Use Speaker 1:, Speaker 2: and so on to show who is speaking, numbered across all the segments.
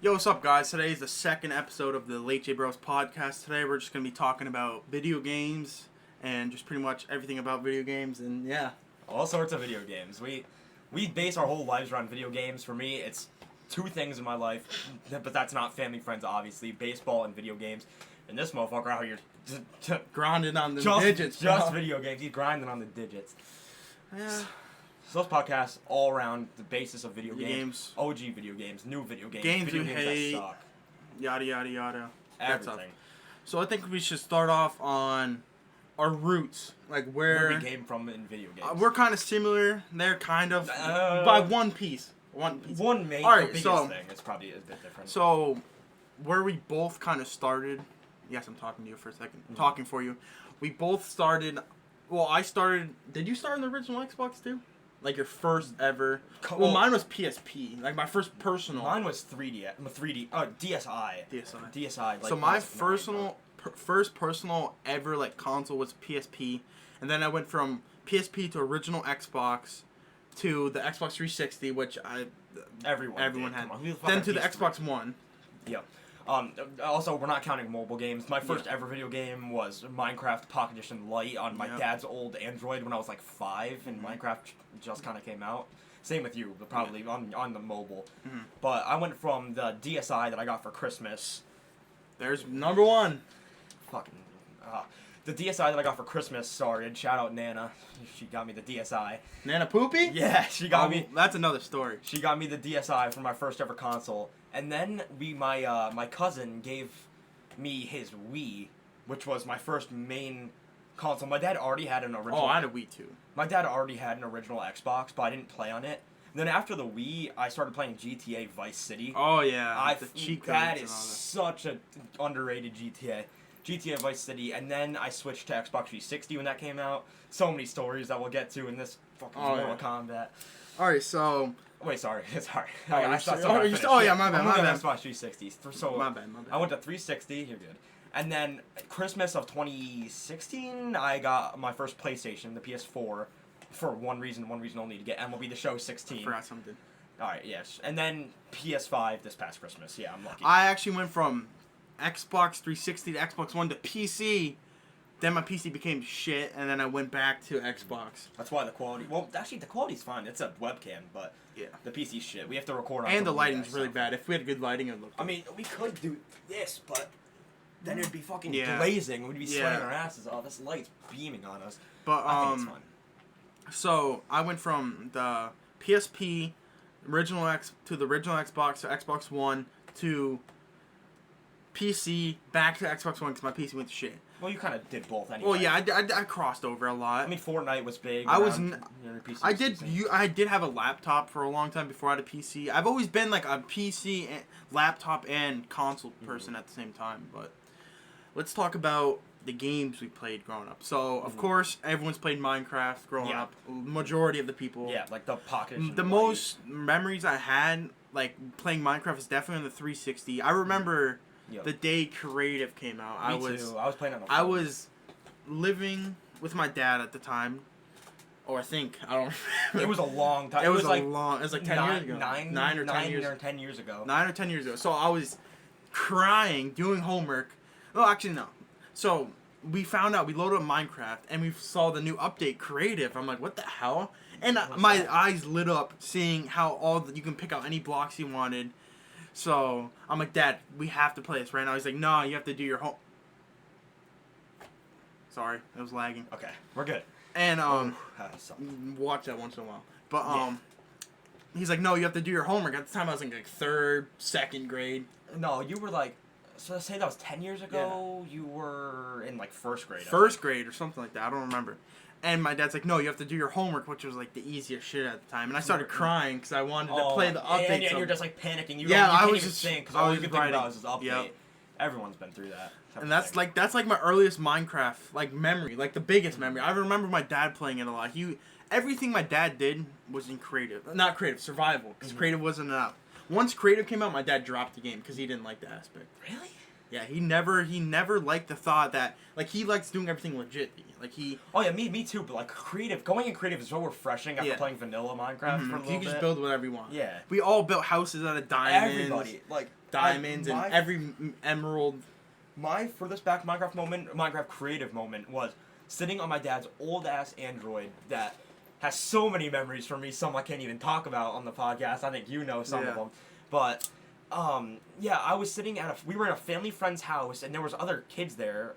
Speaker 1: Yo, what's up, guys? Today is the second episode of the Leche Bros podcast. Today we're just going to be talking about video games and just pretty much everything about video games, and yeah.
Speaker 2: All sorts of video games. We base our whole lives around video games. For me, it's two things in my life, but that's not family, friends, obviously. Baseball and video games. And this motherfucker out here
Speaker 1: Grinding on the
Speaker 2: just,
Speaker 1: digits,
Speaker 2: Just
Speaker 1: bro.
Speaker 2: video games. He's grinding on the digits.
Speaker 1: Yeah.
Speaker 2: So this podcast all around the basis of video
Speaker 1: Video
Speaker 2: games. OG video games, new video games.
Speaker 1: Games
Speaker 2: video
Speaker 1: you
Speaker 2: games
Speaker 1: hate.
Speaker 2: that suck.
Speaker 1: Yada, yada, yada. That's
Speaker 2: Everything.
Speaker 1: So I think we should start off on our roots. Like
Speaker 2: Where we came from in video games.
Speaker 1: we're kind of similar. They're kind of by one piece. One piece.
Speaker 2: One main,
Speaker 1: All right,
Speaker 2: the biggest
Speaker 1: so-
Speaker 2: thing. It's probably a bit different.
Speaker 1: So, where we both kind of started, yes, I'm talking to you for a 2nd talking for you. We both started, well, I started, did you start in the original Xbox too? Like your first ever? Well, mine was PSP, like my first personal.
Speaker 2: Mine was 3D, DSi. DSi. Like,
Speaker 1: So my first personal ever like console was PSP, and then I went from PSP to original Xbox to the Xbox 360, which everyone had. Then to the Xbox One.
Speaker 2: Yep. Also, we're not counting mobile games. My first ever video game was Minecraft Pocket Edition Lite on my dad's old Android when I was like 5, and Minecraft just kind of came out. Same with you, but probably on the mobile. But I went from the DSi that I got for Christmas.
Speaker 1: There's number one.
Speaker 2: The DSi that I got for Christmas, sorry, and shout out Nana. She got me the DSi.
Speaker 1: Nana Poopy?
Speaker 2: Yeah, she got me.
Speaker 1: That's another story.
Speaker 2: She got me the DSi for my first ever console. And then my cousin gave me his Wii, which was my first main console. My dad already had an original.
Speaker 1: Oh, I had a Wii too.
Speaker 2: My dad already had an original Xbox, but I didn't play on it. And then after the Wii, I started playing GTA Vice City.
Speaker 1: Oh yeah, the cheat codes
Speaker 2: that
Speaker 1: and
Speaker 2: is
Speaker 1: all that.
Speaker 2: such an underrated GTA. GTA Vice City, and then I switched to Xbox 360 when that came out. So many stories that we'll get to in this fucking Mortal Kombat.
Speaker 1: All right, so.
Speaker 2: Wait, sorry.
Speaker 1: Oh,
Speaker 2: I
Speaker 1: yeah, my bad,
Speaker 2: I'm
Speaker 1: my
Speaker 2: looking
Speaker 1: bad.
Speaker 2: at Xbox 360. So
Speaker 1: My bad.
Speaker 2: I went to 360. You're good. And then Christmas of 2016, I got my first PlayStation, the PS4, for one reason only, to get MLB The Show 16.
Speaker 1: I forgot something.
Speaker 2: All right, yes. And then PS5 this past Christmas. Yeah, I'm lucky.
Speaker 1: I actually went from Xbox 360 to Xbox One to PC. Then my PC became shit, and then I went back to Xbox.
Speaker 2: That's why the quality. Well, actually, the quality's fine. It's a webcam, but
Speaker 1: yeah,
Speaker 2: the PC's shit. We have to record on.
Speaker 1: And the lighting's really bad. If we had good lighting, it would look good.
Speaker 2: I mean, we could do this, but then it'd be fucking
Speaker 1: Yeah.
Speaker 2: blazing. We'd be sweating
Speaker 1: Yeah.
Speaker 2: our asses off. This light's beaming on us.
Speaker 1: But
Speaker 2: I think it's fun.
Speaker 1: So I went from the PSP to the original Xbox to Xbox One to PC back to Xbox One because my PC went to shit.
Speaker 2: Well, you kind of did both anyway.
Speaker 1: Well, yeah, I crossed over a lot.
Speaker 2: I mean, Fortnite was big.
Speaker 1: I did have a laptop for a long time before I had a PC. I've always been like a PC, laptop, and console person at the same time. But let's talk about the games we played growing up. So, of course, everyone's played Minecraft growing up. Majority of the people.
Speaker 2: Yeah, like the Pocket Edition.
Speaker 1: The most memories I had, like, playing Minecraft is definitely on the 360. I remember the day Creative came out.
Speaker 2: Me too. I was playing on the phone.
Speaker 1: I was living with my dad at the time. Or I think. I don't remember.
Speaker 2: It was a long time.
Speaker 1: It was like 10 years ago.
Speaker 2: 9 or 10 years ago.
Speaker 1: 9 or 10 years ago. So I was crying, doing homework. Oh, actually, no. So we found out, we loaded up Minecraft, and we saw the new update, Creative. I'm like, what the hell? And my eyes lit up seeing how you can pick out any blocks you wanted. So I'm like, Dad, we have to play this right now. He's like, no, you have to do your home. Sorry, it was lagging.
Speaker 2: Okay, we're good.
Speaker 1: And watch that once in a while. But he's like, no, you have to do your homework. At the time, I was in like 3rd, 2nd grade.
Speaker 2: No, you were like, so let's say that was 10 years ago. Yeah. You were in like 1st grade.
Speaker 1: 1st grade or something like that. I don't remember. And my dad's like, no, you have to do your homework, which was like the easiest shit at the time. And I started crying because I wanted to play the update.
Speaker 2: And you're just like panicking.
Speaker 1: I was
Speaker 2: even
Speaker 1: just
Speaker 2: think because all you can think about is this update.
Speaker 1: Yep.
Speaker 2: Everyone's been through that.
Speaker 1: And that's like my earliest Minecraft like memory, like the biggest memory. I remember my dad playing it a lot. Everything my dad did was in not creative, survival, because creative wasn't enough. Once creative came out, my dad dropped the game because he didn't like the aspect.
Speaker 2: Really?
Speaker 1: Yeah, he never liked the thought that like he likes doing everything legit. Like he.
Speaker 2: Oh yeah, me too. But like going in creative is so refreshing after playing vanilla Minecraft for a little bit.
Speaker 1: You can just build whatever you want.
Speaker 2: Yeah.
Speaker 1: We all built houses out of diamonds.
Speaker 2: Everybody like
Speaker 1: diamonds and every emerald.
Speaker 2: My furthest back Minecraft creative moment was sitting on my dad's old ass Android that has so many memories for me. Some I can't even talk about on the podcast. I think you know some of them, but. Yeah, I was sitting we were in a family friend's house, and there was other kids there.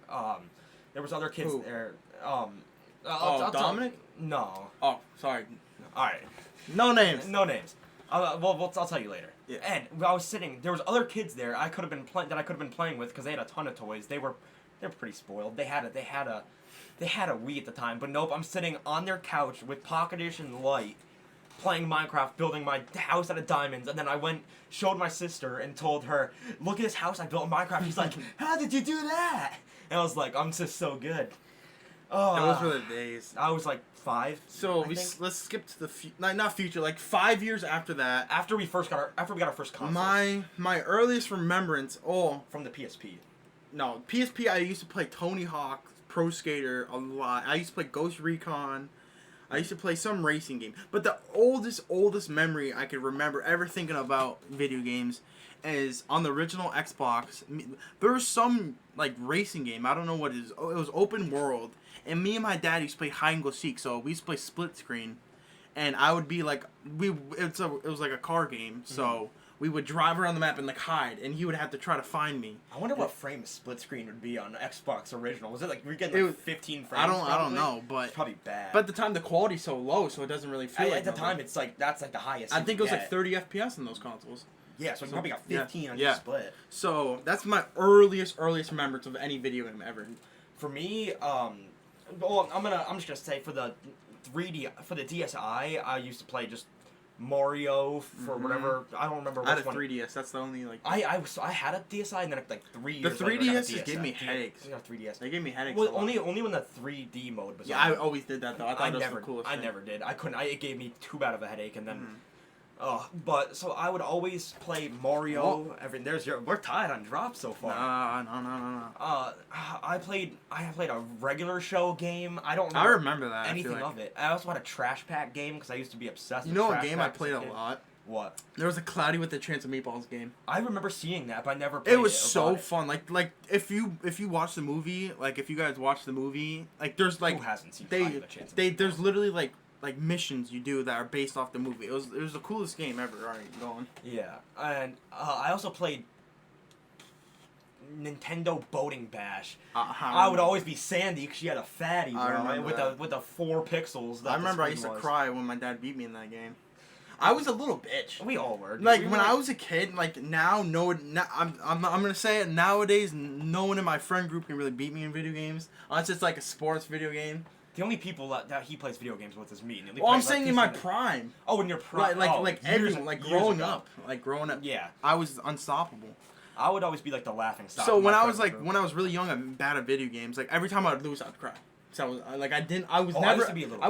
Speaker 1: Who?
Speaker 2: There.
Speaker 1: Dominic?
Speaker 2: No.
Speaker 1: Oh, sorry.
Speaker 2: Alright.
Speaker 1: No names.
Speaker 2: No names. I'll tell you later.
Speaker 1: Yeah.
Speaker 2: And I was sitting, there was other kids there I could have been playing with because they had a ton of toys. They were pretty spoiled. They had a Wii at the time, but nope, I'm sitting on their couch with Pocket Edition Lite, playing Minecraft, building my house out of diamonds, and then I showed my sister and told her, look at this house I built in Minecraft. She's like, how did you do that? And I was like, I'm just so good.
Speaker 1: Those were the days.
Speaker 2: I was like 5.
Speaker 1: So let's skip to the not future, like 5 years after that.
Speaker 2: After we got our first console.
Speaker 1: My earliest remembrance.
Speaker 2: From the PSP.
Speaker 1: No, PSP. I used to play Tony Hawk Pro Skater a lot. I used to play Ghost Recon. I used to play some racing game. But the oldest memory I could remember ever thinking about video games is on the original Xbox. There was some like racing game. I don't know what it is. It was open world. And me and my dad used to play hide and go seek. So we used to play split screen. And I would be like, it was like a car game. So we would drive around the map and like hide, and he would have to try to find me.
Speaker 2: I wonder what frame a split screen would be on Xbox original. Was it like we're getting like 15 frames?
Speaker 1: I don't know, but
Speaker 2: it's probably bad.
Speaker 1: But at the time the quality's so low, so it doesn't really feel like
Speaker 2: at the time it's like that's like the highest.
Speaker 1: I think it was like 30 FPS in those consoles.
Speaker 2: Yeah, so you probably got 15 on your split.
Speaker 1: So that's my earliest remembrance of any video game ever.
Speaker 2: For me, I'm just gonna say for the DSi, I used to play just Mario for whatever. I don't remember which one.
Speaker 1: I had a 3DS. That's the only like.
Speaker 2: I had a DSi, and then like 3 years.
Speaker 1: The 3DS gave me headaches.
Speaker 2: I got a 3DS.
Speaker 1: They gave me headaches.
Speaker 2: Well, only when the 3D mode was.
Speaker 1: Yeah, I always did that though. I thought it was the coolest thing.
Speaker 2: I never did. I couldn't. It gave me too bad of a headache, and then. But so I would always play Mario. We're tied on drops so far.
Speaker 1: No.
Speaker 2: I played a regular show game. I don't.
Speaker 1: I remember that.
Speaker 2: Anything of it. I also had a Trash Pack game because I used to be obsessed.
Speaker 1: You
Speaker 2: with
Speaker 1: know
Speaker 2: Trash
Speaker 1: a game
Speaker 2: Pack
Speaker 1: I played a lot.
Speaker 2: What?
Speaker 1: There was a Cloudy with the Chance of Meatballs game.
Speaker 2: I remember seeing that, but I never played it.
Speaker 1: It was so fun. Like if you watch the movie, like if you guys watch the movie, like there's like
Speaker 2: who hasn't seen Cloudy with the Chance of Meatballs?
Speaker 1: There's literally like missions you do that are based off the movie. It was the coolest game ever. All right, go on.
Speaker 2: Yeah, and I also played Nintendo Boating Bash. I would always be Sandy because she had a fatty, bro, with the 4 pixels.
Speaker 1: I remember I used to cry when my dad beat me in that game. I was a little bitch.
Speaker 2: We all were.
Speaker 1: Like when I was a kid, like now, I'm gonna say it. Nowadays, no one in my friend group can really beat me in video games unless it's like a sports video game.
Speaker 2: The only people that he plays video games with is me.
Speaker 1: Well, I'm saying in my prime.
Speaker 2: Oh, in your prime.
Speaker 1: Like everyone, like growing up.
Speaker 2: Yeah.
Speaker 1: I was unstoppable.
Speaker 2: I would always be like the laughing stock.
Speaker 1: So when I was really young, I'm bad at video games. Like every time I would lose, I'd cry. So I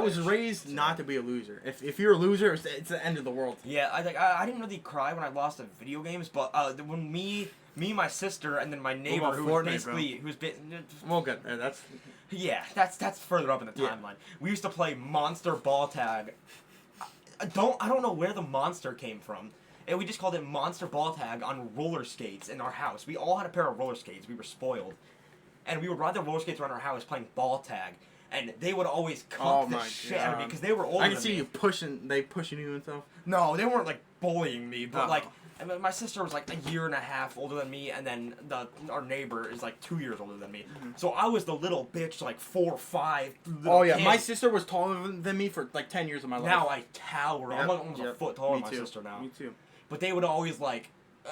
Speaker 1: was raised not to be a loser. If you're a loser, it's the end of the world.
Speaker 2: Yeah, I didn't really cry when I lost at video games, but when me, my sister, and then my neighbor who was
Speaker 1: well, good. That's.
Speaker 2: Yeah, that's further up in the timeline. We used to play Monster Ball Tag. I don't know where the monster came from. And we just called it Monster Ball Tag on roller skates in our house. We all had a pair of roller skates. We were spoiled. And we would ride the roller skates around our house playing ball tag. And they would always cuck the shit out of me because they were older than me.
Speaker 1: I can see you pushing you and stuff.
Speaker 2: No, they weren't like bullying me, but like my sister was like a year and a half older than me, and then our neighbor is like 2 years older than me. Mm-hmm. So I was the little bitch, like 4 or 5.
Speaker 1: Oh yeah, my sister was taller than me for like 10 years of my life.
Speaker 2: Now I tower. Yep. I'm almost a foot taller than my sister now.
Speaker 1: Me too.
Speaker 2: But they would always like.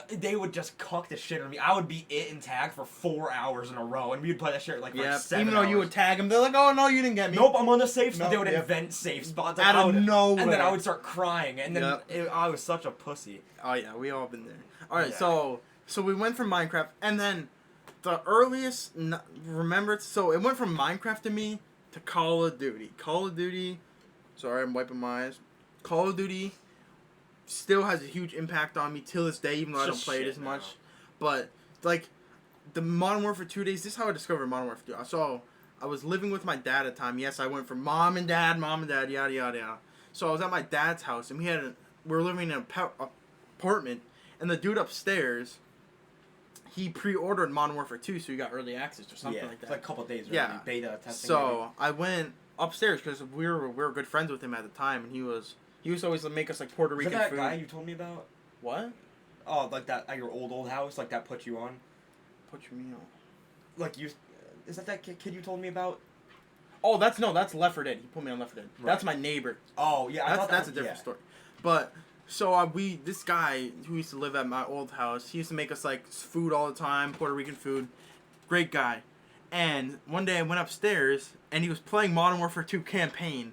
Speaker 2: They would just cuck the shit out of me. I would be it and tag for 4 hours in a row, and we'd play that shit like for 7
Speaker 1: even though you would tag them, they're like, "Oh no, you didn't get me."
Speaker 2: Nope, I'm on the safe spot. They would invent safe spots
Speaker 1: out of nowhere,
Speaker 2: and then I would start crying, and then I was such a pussy.
Speaker 1: Oh yeah, we all been there. All right, so we went from Minecraft, and then the earliest remembrance. So it went from Minecraft to me to Call of Duty. Call of Duty. Sorry, I'm wiping my eyes. Call of Duty still has a huge impact on me till this day, even though I don't play it as much. But like, the Modern Warfare 2 days. This is how I discovered Modern Warfare 2. I was living with my dad at the time. Yes, I went from mom and dad, yada yada yada. So I was at my dad's house, and we were living in an apartment, and the dude upstairs, he pre-ordered Modern Warfare 2, so he got early access or something like that.
Speaker 2: It's like a couple of days early,
Speaker 1: Yeah.
Speaker 2: beta testing.
Speaker 1: So
Speaker 2: maybe.
Speaker 1: I went upstairs because we were good friends with him at the time, and he used to always make us like Puerto Rican
Speaker 2: Is that
Speaker 1: food.
Speaker 2: guy you told me about?
Speaker 1: What?
Speaker 2: Oh, like that at your old house, like that put you on?
Speaker 1: Put your meal.
Speaker 2: Like you, is that kid you told me about?
Speaker 1: Oh, that's Left 4 Dead. He put me on Left 4 Dead.
Speaker 2: Right.
Speaker 1: That's my neighbor.
Speaker 2: Oh yeah,
Speaker 1: That's a different story. But so this guy who used to live at my old house, he used to make us like food all the time, Puerto Rican food. Great guy. And one day I went upstairs and he was playing Modern Warfare 2 campaign.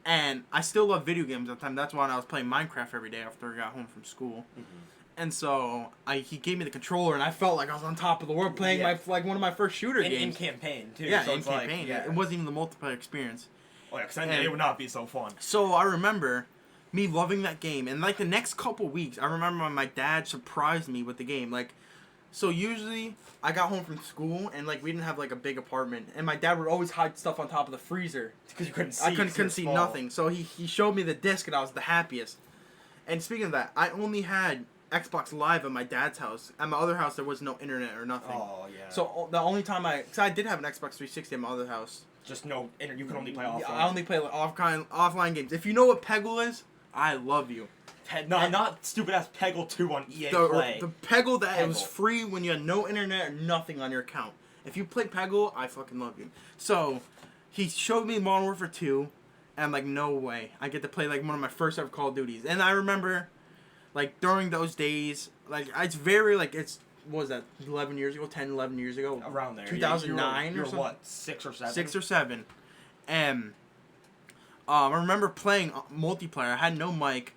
Speaker 1: And I still love video games at the time. That's why I was playing Minecraft every day after I got home from school. Mm-hmm. And so he gave me the controller, and I felt like I was on top of the world playing one of my first shooter games.
Speaker 2: In campaign too.
Speaker 1: Yeah,
Speaker 2: so
Speaker 1: in campaign. It wasn't even the multiplayer experience.
Speaker 2: Oh yeah, because it would not be so fun.
Speaker 1: So I remember me loving that game, and like the next couple weeks, I remember my dad surprised me with the game. Like, so usually I got home from school, and like we didn't have like a big apartment, and my dad would always hide stuff on top of the freezer
Speaker 2: because you couldn't see.
Speaker 1: I couldn't see nothing. So he showed me the disc, and I was the happiest. And speaking of that, I only had Xbox Live at my dad's house. At my other house, there was no internet or nothing.
Speaker 2: Oh yeah.
Speaker 1: So the only time because I did have an Xbox 360 at my other house.
Speaker 2: Just no internet. You can only play offline.
Speaker 1: I only play like, offline games. If you know what Peggle is, I love you.
Speaker 2: Not stupid ass Peggle 2 on EA Play.
Speaker 1: The Peggle that it was free when you had no internet or nothing on your account. If you play Peggle, I fucking love you. So he showed me Modern Warfare 2, and I'm like, no way. I get to play like one of my first ever Call of Duties. And I remember, like during those days, like it's very like what was that, 11 years ago, 10, 11 years ago?
Speaker 2: Around there.
Speaker 1: 2009
Speaker 2: you're
Speaker 1: or something?
Speaker 2: what, 6 or 7?
Speaker 1: 6 or 7. And I remember playing multiplayer. I had no mic.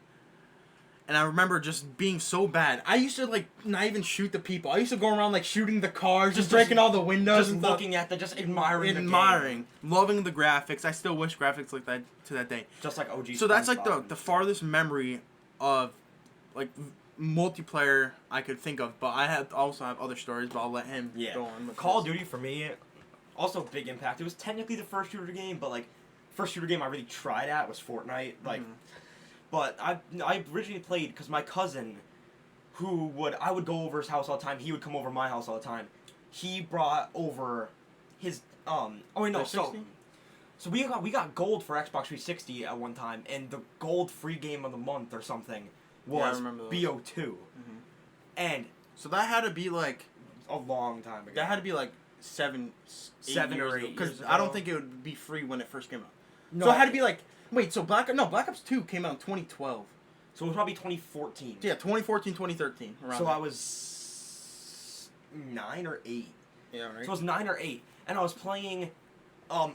Speaker 1: And I remember just being so bad. I used to like not even shoot the people. I used to go around like shooting the cars, just breaking all the windows,
Speaker 2: just looking at just admiring,
Speaker 1: loving the graphics. I still wish graphics like that to that day.
Speaker 2: Just like OG.
Speaker 1: So that's like the farthest memory of like multiplayer I could think of. But I also have other stories, but I'll let him go on. With
Speaker 2: Call of Duty for me, also big impact. It was technically the first shooter game, but like first shooter game I really tried at was Fortnite. Like. Mm-hmm. But I originally played because my cousin, I would go over his house all the time. He would come over my house all the time. He brought over his so we got gold for Xbox 360 at one time, and the gold free game of the month or something was BO2. Mm-hmm. And
Speaker 1: so that had to be like
Speaker 2: a long time ago.
Speaker 1: That had to be like 7 or 8 because I don't think it would be free when it first came out. No, so it had to be like. Wait, so Black Ops 2 came out in 2012.
Speaker 2: So it was probably 2014.
Speaker 1: Yeah, 2014, 2013.
Speaker 2: So I was 9 or 8.
Speaker 1: Yeah, right.
Speaker 2: So I was 9 or 8, and I was playing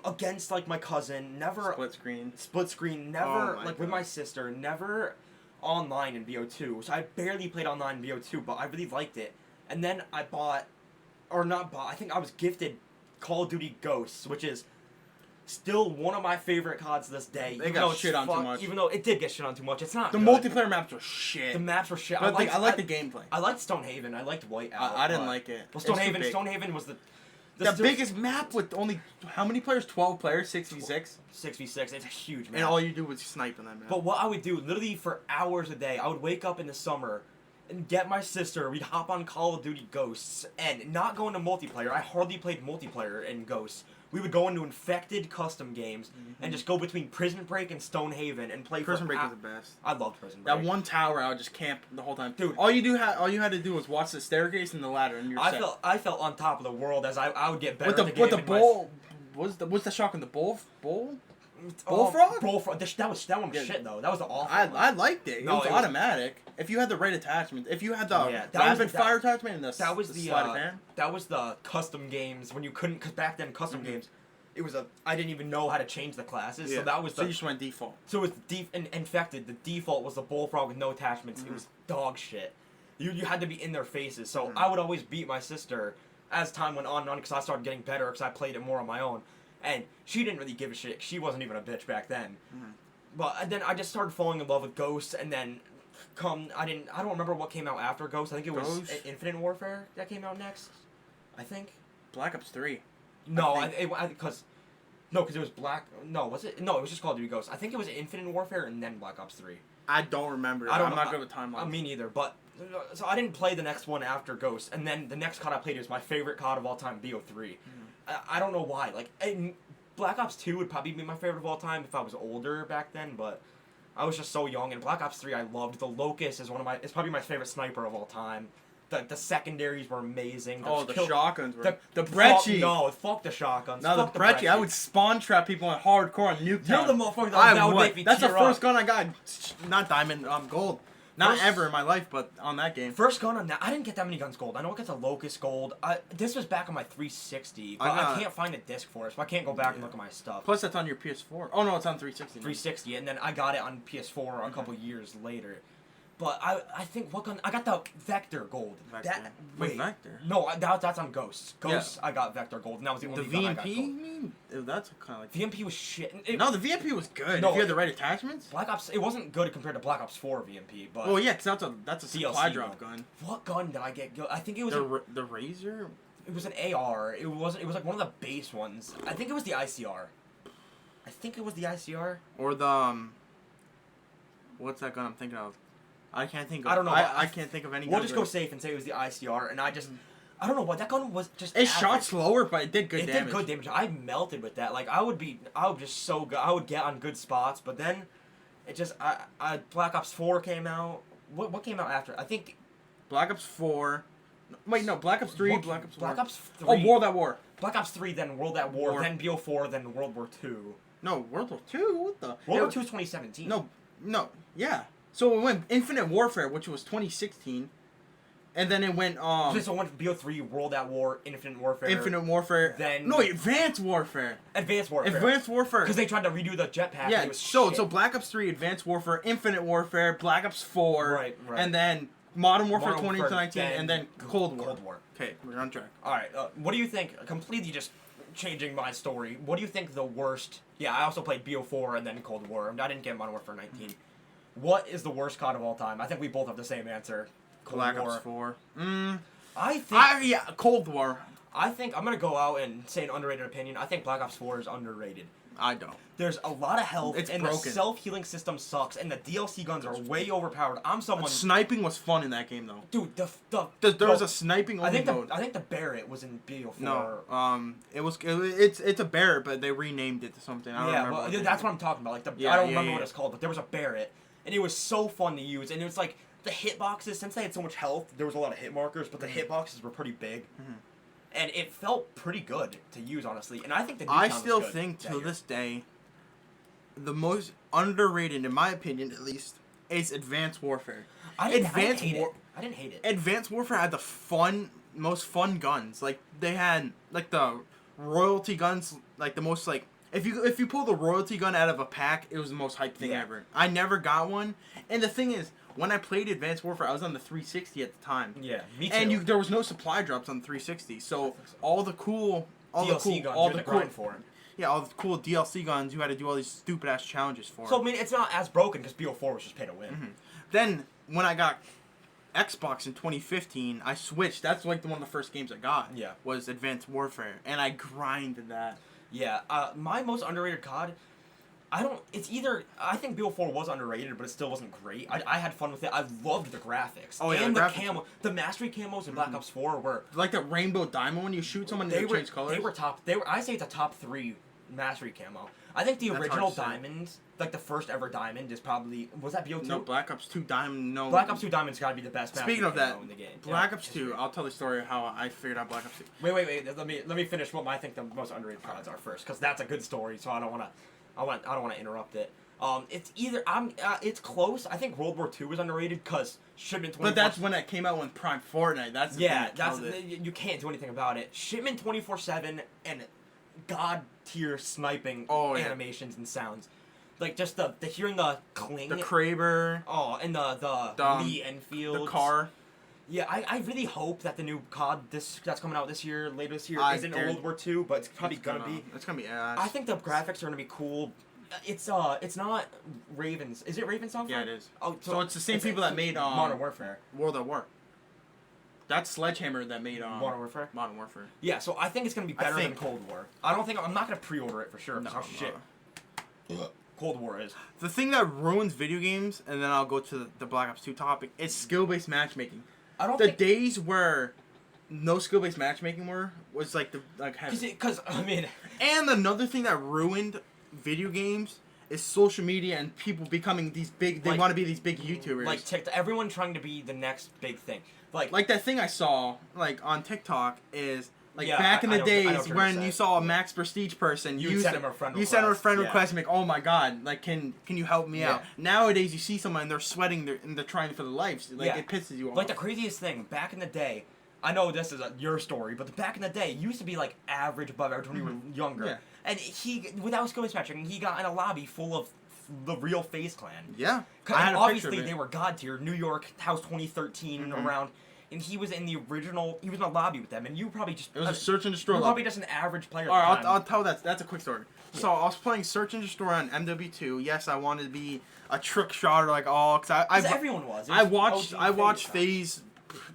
Speaker 2: against like my cousin, never split screen, never with my sister, never online in BO2. So I barely played online in BO2, but I really liked it. And then I I think I was gifted Call of Duty Ghosts, which is still one of my favorite CODs to this day.
Speaker 1: They got shit on too much.
Speaker 2: Even though it did get shit on too much, it's not.
Speaker 1: The multiplayer maps were shit.
Speaker 2: The maps were shit.
Speaker 1: But I liked the gameplay.
Speaker 2: I liked Stonehaven. I liked Whiteout.
Speaker 1: I didn't like it.
Speaker 2: Well, Stonehaven was the
Speaker 1: biggest map with only how many players? 12 players, 6v6.
Speaker 2: 6v6. It's a huge map.
Speaker 1: And all you do was snipe on that map.
Speaker 2: But what I would do, literally for hours a day, I would wake up in the summer and get my sister. We'd hop on Call of Duty Ghosts and not go into multiplayer. I hardly played multiplayer in Ghosts. We would go into infected custom games and just go between Prison Break and Stonehaven and play.
Speaker 1: Prison Break was the best.
Speaker 2: I loved Prison Break.
Speaker 1: That one tower, I would just camp the whole time.
Speaker 2: Dude,
Speaker 1: all you had to do was watch the staircase and the ladder, and you're set.
Speaker 2: I felt on top of the world as I would get better.
Speaker 1: With the bull, what's the shotgun? The bullfrog?
Speaker 2: Bullfrog. That one was shit though. That was the awful.
Speaker 1: I liked it. It was automatic. If you had the right attachment, if you had the rapid fire attachment and that was the sleight of hand.
Speaker 2: That was the custom games when you couldn't. Because back then custom games, it was I didn't even know how to change the classes. So that was
Speaker 1: you just went default.
Speaker 2: So it was infected. The default was the bullfrog with no attachments. It was dog shit. You had to be in their faces. So I would always beat my sister as time went on and on because I started getting better because I played it more on my own. And she didn't really give a shit. She wasn't even a bitch back then. But then I just started falling in love with Ghosts, and then I don't remember what came out after Ghosts. I think it was Infinite Warfare that came out next. I think.
Speaker 1: Black Ops 3.
Speaker 2: No, because it was Black. No, was it? No, it was just Call of Duty Ghosts. I think it was Infinite Warfare and then Black Ops 3.
Speaker 1: I don't remember. I'm not good with timelines.
Speaker 2: Me neither. But so I didn't play the next one after Ghosts, and then the next COD I played was my favorite COD of all time, BO3. I don't know why. Like Black Ops 2 would probably be my favorite of all time if I was older back then, but I was just so young. And Black Ops 3 I loved. The Locust is it's probably my favorite sniper of all time. The secondaries were amazing.
Speaker 1: The shotguns were... The Brecci!
Speaker 2: Fuck the shotguns.
Speaker 1: No, the Brecci. I would spawn trap people in hardcore on Nuketown.
Speaker 2: You're the motherfucker that would make me
Speaker 1: That's the
Speaker 2: tear
Speaker 1: first
Speaker 2: up.
Speaker 1: gun I got. Not diamond, gold. Not ever in my life, but on that game.
Speaker 2: First gun on that. I didn't get that many guns gold. I know it gets a Locust gold. This was back on my 360, but I can't find a disc for it, so I can't go back and look at my stuff.
Speaker 1: Plus, that's on your PS4. Oh, no, it's on 360.
Speaker 2: 360, and then I got it on PS4 a couple years later. But I think what gun I got the Vector gold.
Speaker 1: Vector. Wait, Vector?
Speaker 2: No, that's on Ghosts. Ghosts, I got Vector gold, and that was the only gun I got gold.
Speaker 1: The VMP? You mean? That's kind of like...
Speaker 2: VMP was shit.
Speaker 1: No, the VMP was good. No, if you had the right attachments.
Speaker 2: Black Ops, it wasn't good compared to Black Ops 4 VMP, but...
Speaker 1: Well, yeah, because that's a supply drop gun.
Speaker 2: What gun did I get? I think it was...
Speaker 1: The Razor?
Speaker 2: It was an AR. It was like one of the base ones. I think it was the ICR.
Speaker 1: Or the... what's that gun I'm thinking of? I can't think of...
Speaker 2: I don't know.
Speaker 1: I can't think of any gun.
Speaker 2: We'll just go safe and say it was the ICR, and I don't know what, that gun was just
Speaker 1: It shot slower, but it did good damage.
Speaker 2: It did good damage. I melted with that. Like, I would just so good. I would get on good spots, but then it just... Black Ops 4 came out. What came out after? I think...
Speaker 1: Black Ops 4... Wait, no, Black Ops 3, Black Ops 4.
Speaker 2: Black Ops 3.
Speaker 1: Oh, World at War.
Speaker 2: Black Ops 3, then World at War, then BO4, then World War 2.
Speaker 1: No, World War 2? What the...
Speaker 2: World War 2 is 2017.
Speaker 1: No, yeah. So it went Infinite Warfare, which was 2016, and then it went
Speaker 2: So it went BO3, World at War, Infinite Warfare. Then
Speaker 1: Advanced Warfare.
Speaker 2: Advanced Warfare. Because they tried to redo the jetpack.
Speaker 1: Yeah.
Speaker 2: And it was
Speaker 1: so Black Ops 3, Advanced Warfare, Infinite Warfare, Black Ops 4,
Speaker 2: right.
Speaker 1: And then Modern Warfare 2019, and then Cold War. Okay, we're on track.
Speaker 2: All right. What do you think? Completely just changing my story. What do you think the worst? Yeah, I also played BO4 and then Cold War. I didn't get Modern Warfare 19. What is the worst COD of all time? I think we both have the same answer.
Speaker 1: Black Ops 4.
Speaker 2: I think...
Speaker 1: Cold War.
Speaker 2: I think I'm going to go out and say an underrated opinion. I think Black Ops 4 is underrated.
Speaker 1: I don't.
Speaker 2: There's a lot of health,
Speaker 1: and
Speaker 2: broken. The self-healing system sucks, and the DLC guns are way overpowered.
Speaker 1: Sniping was fun in that game, though.
Speaker 2: Dude,
Speaker 1: there was a sniping only mode.
Speaker 2: I think the Barrett was in BO4.
Speaker 1: No, it's a Barrett, but they renamed it to something. I don't remember.
Speaker 2: Well, that's what I'm talking about. Like I don't remember what it's called, but there was a Barrett, and it was so fun to use, and it was like the hitboxes. Since they had so much health, there was a lot of hit markers, but the hitboxes were pretty big. And it felt pretty good to use, honestly. And I think
Speaker 1: I still think, to this day, the most underrated, in my opinion at least, is Advanced Warfare.
Speaker 2: I didn't hate it.
Speaker 1: Advanced Warfare had the most fun guns. Like, they had, like, the royalty guns, like, the most, like... If you pull the royalty gun out of a pack, it was the most hyped thing ever. I never got one. And the thing is, when I played Advanced Warfare, I was on the 360 at the time.
Speaker 2: Yeah, me too.
Speaker 1: And there was no supply drops on the 360, so all the cool DLC guns,
Speaker 2: all the grind for it.
Speaker 1: Yeah, all the cool DLC guns, you had to do all these stupid ass challenges for.
Speaker 2: So I mean, it's not as broken because BO4 was just pay to win.
Speaker 1: Then when I got Xbox in 2015, I switched. That's like one of the first games I got. Yeah, was Advanced Warfare, and I grinded that.
Speaker 2: Yeah, my most underrated COD. I think BO4 was underrated, but it still wasn't great. I had fun with it. I loved the graphics. Oh, yeah, and the camo. The mastery camos in Black Ops 4 were...
Speaker 1: Like the rainbow diamond when you shoot someone, they change colors?
Speaker 2: They were top... I say it's a top 3 mastery camo. I think the original diamond, like the first ever diamond, is probably... Was that BO2?
Speaker 1: No, Black Ops 2 diamond, no.
Speaker 2: Black Ops 2 diamond's got to be the best mastery camo in the game.
Speaker 1: Black Ops 2, I'll tell the story of how I figured out Black Ops 2.
Speaker 2: Wait. Let me finish what I think the most underrated CODs are first, because that's a good story, so I don't want to interrupt it. It's close. I think World War II was underrated because Shipment 24...
Speaker 1: But that's when it came out with Prime Fortnite. That's the thing
Speaker 2: you can't do anything about it. Shipment 24/7 and god tier sniping animations and sounds, like just the hearing the cling,
Speaker 1: the Kraber,
Speaker 2: and the Lee Enfield,
Speaker 1: the car.
Speaker 2: Yeah, I really hope that the new COD that's coming out later this year isn't World War II, but it's probably gonna be.
Speaker 1: It's gonna be ass.
Speaker 2: I think the graphics are gonna be cool. It's not Ravens. Is it Raven Software?
Speaker 1: Yeah, it is. Oh, so it's the same people that made
Speaker 2: Modern Warfare.
Speaker 1: World at War. That's Sledgehammer that made
Speaker 2: Modern Warfare.
Speaker 1: Modern Warfare.
Speaker 2: Yeah, so I think it's gonna be better than Cold War. I'm not gonna pre-order it for sure.
Speaker 1: No,
Speaker 2: How shit Cold War is.
Speaker 1: The thing that ruins video games, and then I'll go to the Black Ops 2 topic, is skill-based matchmaking.
Speaker 2: I don't
Speaker 1: the
Speaker 2: think
Speaker 1: days where no skill-based matchmaking was like
Speaker 2: because I mean,
Speaker 1: and another thing that ruined video games is social media and people becoming these big. They want to be these big YouTubers.
Speaker 2: Like TikTok, everyone trying to be the next big thing. Like
Speaker 1: that thing I saw on TikTok is.
Speaker 2: Yeah,
Speaker 1: back in the days
Speaker 2: when
Speaker 1: you saw a max prestige person,
Speaker 2: you send him a friend request.
Speaker 1: You send him a friend request and make, oh my god, can you help me out? Nowadays you see someone and they're sweating and they're trying for their lives. It pisses you off.
Speaker 2: Like the craziest thing, back in the day, I know this is your story, but back in the day, it used to be like average above average when you were younger. Yeah. And without skill-based matching, he got in a lobby full of the real FaZe Clan.
Speaker 1: Yeah.
Speaker 2: And obviously they were god tier, New York, House 2013 and around. And he was in the original. He was in a lobby with them, and you probably just.
Speaker 1: It was a search and destroy.
Speaker 2: You were probably just an average player.
Speaker 1: All right, I'll tell that. That's a quick story. Yeah. So I was playing search and destroy on MW2. Yes, I wanted to be a trick shotter like all. Cause
Speaker 2: everyone was.
Speaker 1: I watched FaZe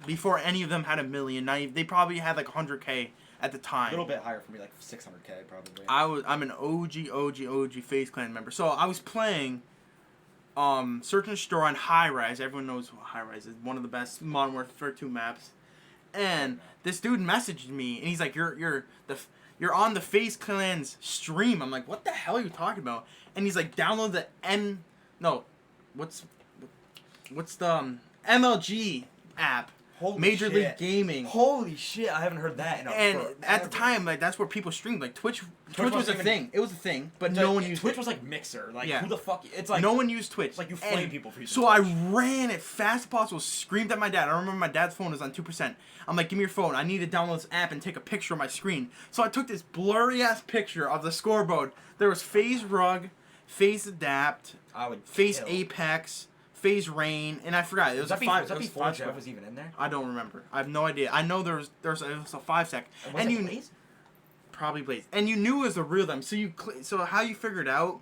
Speaker 1: before any of them had 1 million. They probably had like 100K at the time.
Speaker 2: A little bit higher for me, like 600K probably.
Speaker 1: I'm an OG FaZe Clan member. So I was playing. Search and Destroy on High Rise. Everyone knows what High Rise is. One of the best Modern Warfare 2 maps. And this dude messaged me, and he's like, "You're on the FaZe Clan's stream." I'm like, "What the hell are you talking about?" And he's like, "Download the what's the MLG app."
Speaker 2: Holy
Speaker 1: Major
Speaker 2: shit.
Speaker 1: League Gaming.
Speaker 2: Holy shit! I haven't heard that.
Speaker 1: At the time, that's where people streamed. Like Twitch was a thing. It was a thing, but no one used
Speaker 2: Twitch.
Speaker 1: It.
Speaker 2: Was like Mixer. Like who the fuck? It's like
Speaker 1: no one used Twitch.
Speaker 2: It's like you flame people for using
Speaker 1: So
Speaker 2: Twitch.
Speaker 1: I ran as fast as possible, screamed at my dad. I remember my dad's phone was on 2%. I'm like, "Give me your phone. I need to download this app and take a picture of my screen." So I took this blurry ass picture of the scoreboard. There was FaZe Rug, FaZe Adapt, FaZe Apex. FaZe Rain, and I forgot. It was a 5.
Speaker 2: Was that before Jeff was even in there?
Speaker 1: I don't remember. I have no idea. I know there was a 5 sec.
Speaker 2: And you Blaze?
Speaker 1: Probably Blaze. And you knew it was the real them. So so how you figured out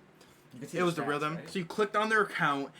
Speaker 1: it was the real them? Right? So you clicked on their account,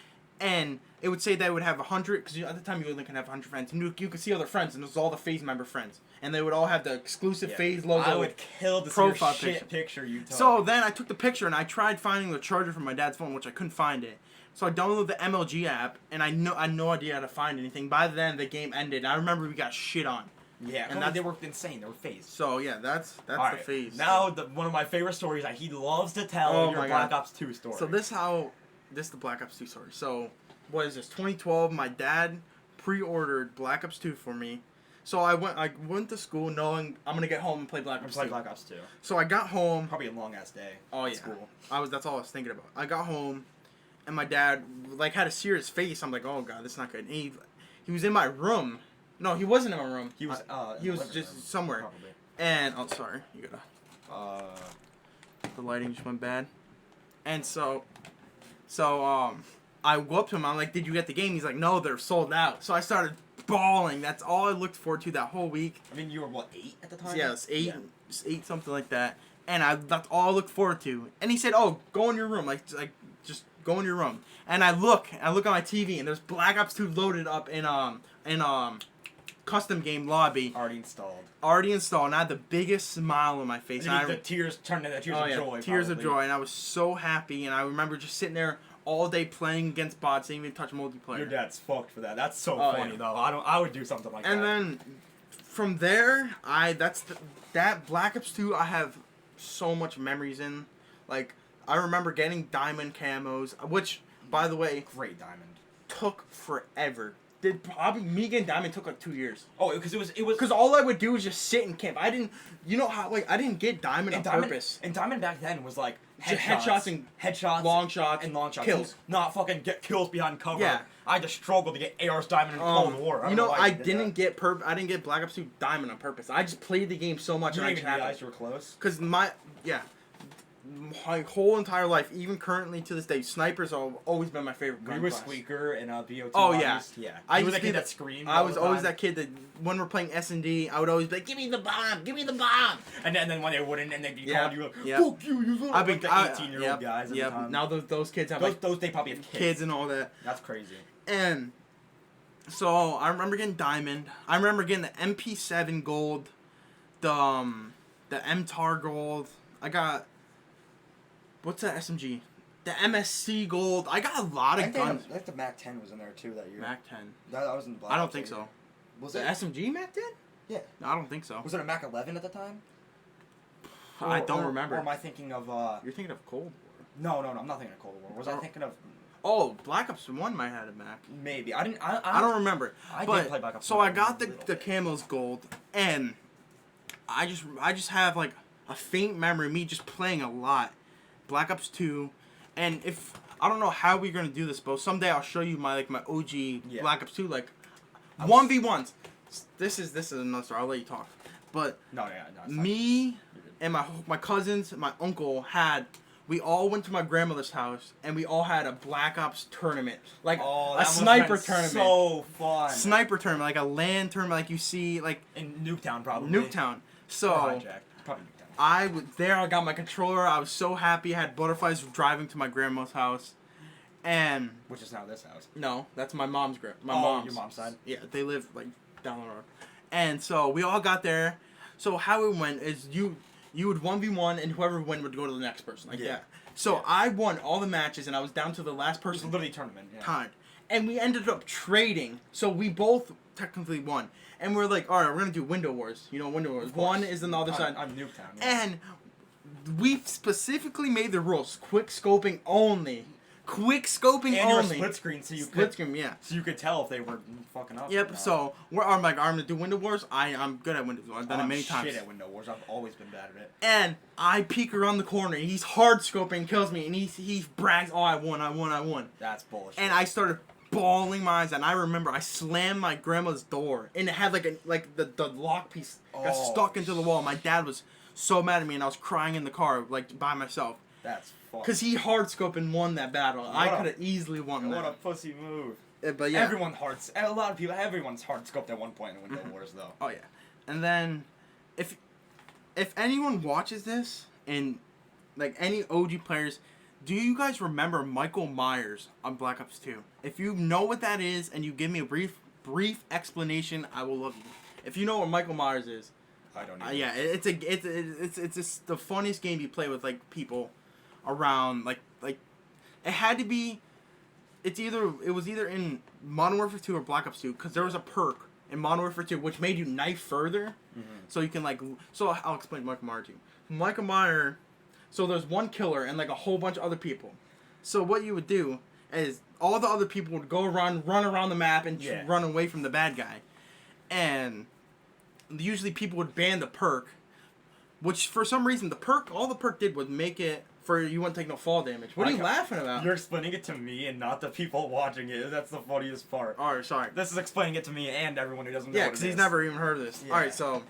Speaker 1: and it would say they would have 100. Because at the time you only can have 100 friends. And you could see all their friends, and it was all the FaZe member friends, and they would all have the exclusive FaZe logo.
Speaker 2: I would kill the profile picture you took.
Speaker 1: So then I took the picture, and I tried finding the charger from my dad's phone, which I couldn't find it. So I downloaded the MLG app, and I had no idea how to find anything. By then, the game ended. I remember we got shit on.
Speaker 2: Yeah, and they were insane. They were FaZe.
Speaker 1: So yeah, that's the FaZe.
Speaker 2: Now one of my favorite stories that he loves to tell. Your Black Ops 2 story.
Speaker 1: So this is the Black Ops 2 story. So what is this? 2012. My dad pre-ordered Black Ops 2 for me. So I went to school knowing I'm gonna get home and play Black Ops 2.
Speaker 2: Black Ops 2.
Speaker 1: So I got home.
Speaker 2: Probably a long ass day.
Speaker 1: Oh yeah.
Speaker 2: School.
Speaker 1: That's all I was thinking about. I got home. And my dad, had a serious face. I'm like, oh, God, this is not good. And he was in my room. No, he wasn't in my room.
Speaker 2: He was
Speaker 1: just
Speaker 2: room,
Speaker 1: somewhere.
Speaker 2: Probably.
Speaker 1: And, sorry. You gotta... the lighting just went bad. And so, I go up to him. I'm like, did you get the game? He's like, no, they're sold out. So I started bawling. That's all I looked forward to that whole week.
Speaker 2: I mean, you were, 8 at the time?
Speaker 1: Yeah, it was 8. Yeah. 8, something like that. And that's all I looked forward to. And he said, oh, go in your room. Just go in your room. And I look on my TV, and there's Black Ops 2 loaded up in custom game lobby.
Speaker 2: Already installed.
Speaker 1: And I had the biggest smile on my face.
Speaker 2: And the tears turned into tears of joy.
Speaker 1: Tears of joy, and I was so happy. And I remember just sitting there all day playing against bots, didn't even touch multiplayer.
Speaker 2: Your dad's fucked for that. That's so funny though. I would do something like that.
Speaker 1: And then from there, that Black Ops 2 I have so much memories in. I remember getting diamond camos, which, by the way,
Speaker 2: great diamond,
Speaker 1: took forever. Me getting diamond took 2 years.
Speaker 2: Oh, because it was
Speaker 1: because all I would do was just sit and camp. I didn't get diamond on purpose.
Speaker 2: And diamond back then was
Speaker 1: headshots, long shots, kills.
Speaker 2: Not fucking get kills behind cover.
Speaker 1: Yeah.
Speaker 2: I had to struggle to get AR's diamond in Cold War.
Speaker 1: I didn't get Black Ops 2 diamond on purpose. I just played the game so much.
Speaker 2: You didn't even realize you were close.
Speaker 1: Because my whole entire life, even currently to this day, snipers have always been my favorite gun
Speaker 2: You were
Speaker 1: class.
Speaker 2: Squeaker and BO2.
Speaker 1: Oh yeah.
Speaker 2: You were the kid that screamed.
Speaker 1: I was always that kid that when we're playing S&D, I would always be like, "Give me the bomb! Give me the bomb!"
Speaker 2: And then when they wouldn't, and they'd be called you, like, "Fuck you!"
Speaker 1: I've been
Speaker 2: the 18-year-old guys. At the time.
Speaker 1: Now those kids have
Speaker 2: those they probably have
Speaker 1: kids and all that.
Speaker 2: That's crazy.
Speaker 1: And So I remember getting diamond. I remember getting the MP7 gold, the MTAR gold. I got what's that SMG? The MSC gold. I got a lot of guns.
Speaker 2: I think the Mac 10 was in there too that year.
Speaker 1: Mac 10.
Speaker 2: That was in the Black
Speaker 1: I don't
Speaker 2: Ops
Speaker 1: think
Speaker 2: that year.
Speaker 1: so.
Speaker 2: Was
Speaker 1: The
Speaker 2: it?
Speaker 1: SMG Mac 10?
Speaker 2: Yeah.
Speaker 1: No, I don't think so.
Speaker 2: Was it a Mac 11 at the time?
Speaker 1: I don't remember.
Speaker 2: Or am I thinking of?
Speaker 1: You're thinking of Cold War.
Speaker 2: No, I'm not thinking of Cold War. Was I thinking of?
Speaker 1: Oh, Black Ops 1 might have had a Mac.
Speaker 2: Maybe I didn't. I
Speaker 1: don't remember.
Speaker 2: I
Speaker 1: but,
Speaker 2: did play Black Ops.
Speaker 1: So I got the camos gold, and I just have like a faint memory of me just playing a lot, Black Ops 2, and if I don't know how we're gonna do this, but someday I'll show you my OG Black Ops 2 1v1s. This is another story. I'll let you talk, but
Speaker 2: no,
Speaker 1: me and my cousins, my uncle we all went to my grandmother's house, and we all had a Black Ops tournament. A sniper tournament.
Speaker 2: So fun.
Speaker 1: Sniper tournament, like a LAN tournament like you see, in
Speaker 2: Nuketown, probably.
Speaker 1: Nuketown. So,
Speaker 2: probably Nuketown.
Speaker 1: I got my controller, I was so happy, I had butterflies driving to my grandma's house. And...
Speaker 2: Which is now this house.
Speaker 1: No, that's my mom's
Speaker 2: your mom's side?
Speaker 1: Yeah, they live, down the road. And so, we all got there. So, how it went is you would 1v1, and whoever won would go to the next person. That. So, I won all the matches, and I was down to the last person.
Speaker 2: It was literally a tournament, yeah.
Speaker 1: Tied. And we ended up trading. So, we both technically won. And we're like, all right, we're going to do Window Wars. You know, Window Wars. One is on the other side.
Speaker 2: On Nuketown, yeah.
Speaker 1: And we specifically made the rules. Quick scoping only. Quick scoping
Speaker 2: and
Speaker 1: only.
Speaker 2: Split screen, so you
Speaker 1: split screen, yeah.
Speaker 2: So you could tell if they were fucking up.
Speaker 1: Yep. So I'm gonna do Window Wars. I'm good at Window Wars. I've done it many times.
Speaker 2: I'm shit at Window Wars. I've always been bad at it.
Speaker 1: And I peek around the corner. And he's hard scoping, kills me, and he brags, "Oh, I won."
Speaker 2: That's bullshit.
Speaker 1: And I started bawling my eyes, and I remember I slammed my grandma's door, and it had the lock piece got stuck into the wall. My dad was so mad at me, and I was crying in the car by myself.
Speaker 2: That's fun.
Speaker 1: Because he hard scoped and won that battle. I could have easily won that.
Speaker 2: What a pussy move.
Speaker 1: But yeah.
Speaker 2: Everyone's hard scoped at one point in Window Wars, though.
Speaker 1: Oh yeah. And then, if anyone watches this, and any OG players, do you guys remember Michael Myers on Black Ops 2? If you know what that is, and you give me a brief explanation, I will love you. If you know what Michael Myers is,
Speaker 2: I don't know.
Speaker 1: Yeah, it's just the funniest game you play with people around. It had to be. It was either in Modern Warfare 2 or Black Ops 2, because there was a perk in Modern Warfare 2 which made you knife further, so you can So I'll explain Michael Myers to you. Michael Myers. So there's one killer and a whole bunch of other people. So what you would do is all the other people would run around the map and run away from the bad guy. And usually people would ban the perk, which for some reason all the perk did was make it for you wouldn't take no fall damage. What are you laughing about?
Speaker 2: You're explaining it to me and not the people watching it. That's the funniest part.
Speaker 1: Alright, sorry.
Speaker 2: This is explaining it to me and everyone who doesn't know
Speaker 1: Yeah,
Speaker 2: because
Speaker 1: he's never even heard of this.
Speaker 2: Yeah.
Speaker 1: Alright, so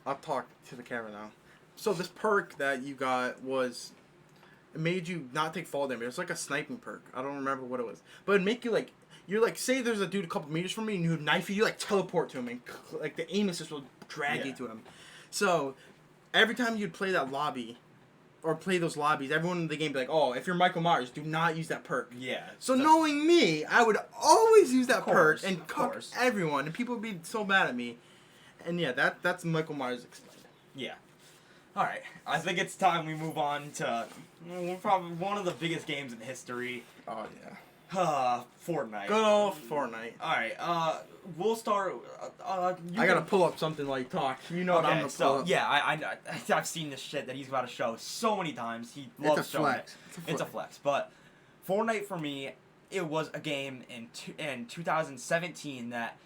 Speaker 1: I'll talk to the camera now. So this perk that you got it made you not take fall damage. It was like a sniping perk. I don't remember what it was. But it'd make you you're say there's a dude a couple meters from me and you knife you teleport to him and the aim assist will drag you to him. So every time you'd play that lobby or play those lobbies, everyone in the game would be like, oh, if you're Michael Myers, do not use that perk.
Speaker 2: Yeah.
Speaker 1: So knowing me, I would always use that perk and cuck everyone, and people would be so mad at me. And yeah, that's Michael Myers explained.
Speaker 2: Yeah. Alright, I think it's time we move on to probably one of the biggest games in history.
Speaker 1: Oh, yeah.
Speaker 2: Fortnite.
Speaker 1: Good old Fortnite.
Speaker 2: Alright, we'll start...
Speaker 1: I gotta pull up something while you talk. You know what I'm gonna pull up.
Speaker 2: Yeah, I've seen this shit that he's about to show so many times. He loves showing it. It's a flex. But Fortnite, for me, it was a game in 2017 that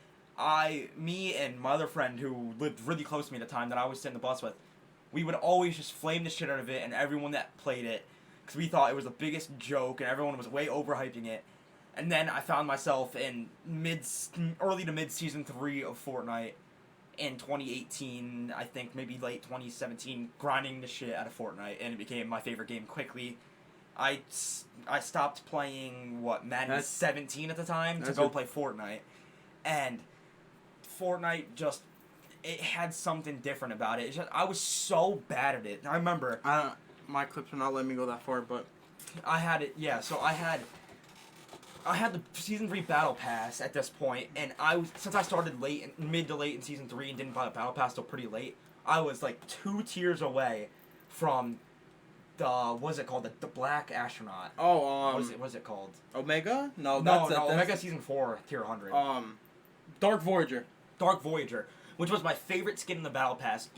Speaker 2: me and my other friend who lived really close to me at the time that I always sit in the bus with, we would always just flame the shit out of it and everyone that played it because we thought it was the biggest joke and everyone was way overhyping it. And then I found myself in early to mid season 3 of Fortnite in 2018, I think maybe late 2017, grinding the shit out of Fortnite, and it became my favorite game quickly. I stopped playing Madden 17 at the time to go play Fortnite, and Fortnite it had something different about it. I was so bad at it. I remember.
Speaker 1: My clips are not letting me go that far, but
Speaker 2: I had it. Yeah, so I had I had the season 3 battle pass at this point, and since I started mid to late in season 3 and didn't buy the battle pass till pretty late, I was like 2 tiers away from the what is it called, the black astronaut.
Speaker 1: Oh,
Speaker 2: what is it called?
Speaker 1: Omega? No,
Speaker 2: No,
Speaker 1: that's
Speaker 2: Omega season 4 tier 100.
Speaker 1: Dark Voyager.
Speaker 2: Dark Voyager, which was my favorite skin in the battle pass,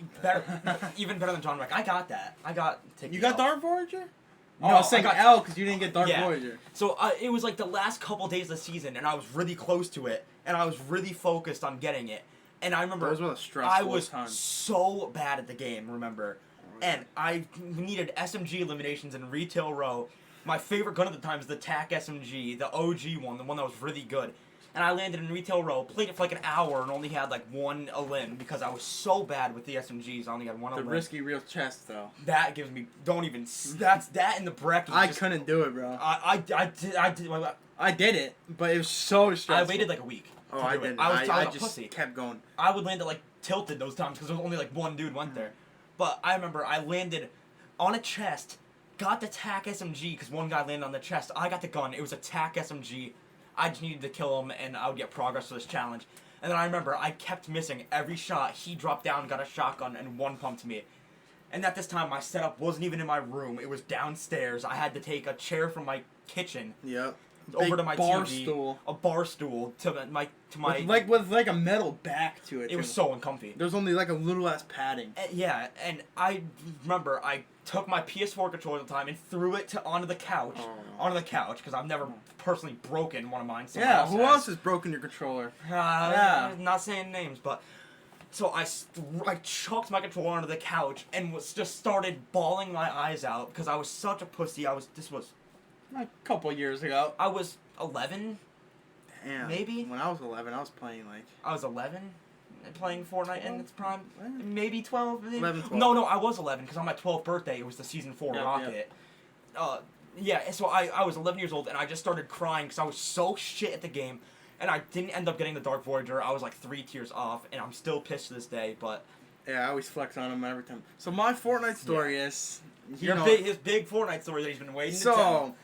Speaker 2: even better than John Wick. I got that.
Speaker 1: You got Dark Voyager?
Speaker 2: No,
Speaker 1: I was saying L because you didn't get Dark Voyager.
Speaker 2: So it was like the last couple days of the season, and I was really close to it, and I was really focused on getting it. And I remember I was so bad at the game, and I needed SMG eliminations in Retail Row. My favorite gun at the time was the TAC SMG, the OG one, the one that was really good. And I landed in Retail Row, played it for like an hour, and only had like 1 elim because I was so bad with the SMGs. I only had 1 elim.
Speaker 1: The risky real chest though.
Speaker 2: That gives me that's that in the bracket.
Speaker 1: I couldn't do it, bro.
Speaker 2: I
Speaker 1: did it, but it was so stressful.
Speaker 2: I waited like a week.
Speaker 1: Oh, I didn't. I just
Speaker 2: pussy.
Speaker 1: kept going.
Speaker 2: I would land at like tilted those times because there was only like 1 dude went there. But I remember I landed on a chest, got the TAC SMG because 1 guy landed on the chest. I got the gun. It was a TAC SMG. I just needed to kill him, and I would get progress for this challenge. And then I remember I kept missing every shot. He dropped down, got a shotgun, and 1-pumped me. And at this time, my setup wasn't even in my room. It was downstairs. I had to take a chair from my kitchen over to my TV,
Speaker 1: stool.
Speaker 2: a bar stool to my
Speaker 1: with like a metal back to it.
Speaker 2: It was so uncomfy.
Speaker 1: There's only like a little ass padding.
Speaker 2: Yeah, and I remember I took my PS4 controller at the time and threw it onto the couch, because I've never personally broken one of mine.
Speaker 1: Yeah, who else has broken your controller?
Speaker 2: Not saying names, but so I chucked my controller onto the couch and just started bawling my eyes out because I was such a pussy. This was
Speaker 1: a couple years ago.
Speaker 2: I was 11.
Speaker 1: Damn.
Speaker 2: Maybe.
Speaker 1: When I was 11, I was playing like.
Speaker 2: I was 11. Playing Fortnite in its prime, maybe 12. Maybe.
Speaker 1: 11, 12.
Speaker 2: No, I was 11 because on my 12th birthday it was the season 4 rocket. So I was 11 years old and I just started crying because I was so shit at the game, and I didn't end up getting the Dark Voyager. I was like 3 tiers off, and I'm still pissed to this day. But
Speaker 1: yeah, I always flex on him every time. So my Fortnite story is
Speaker 2: his big Fortnite story that he's been waiting to tell.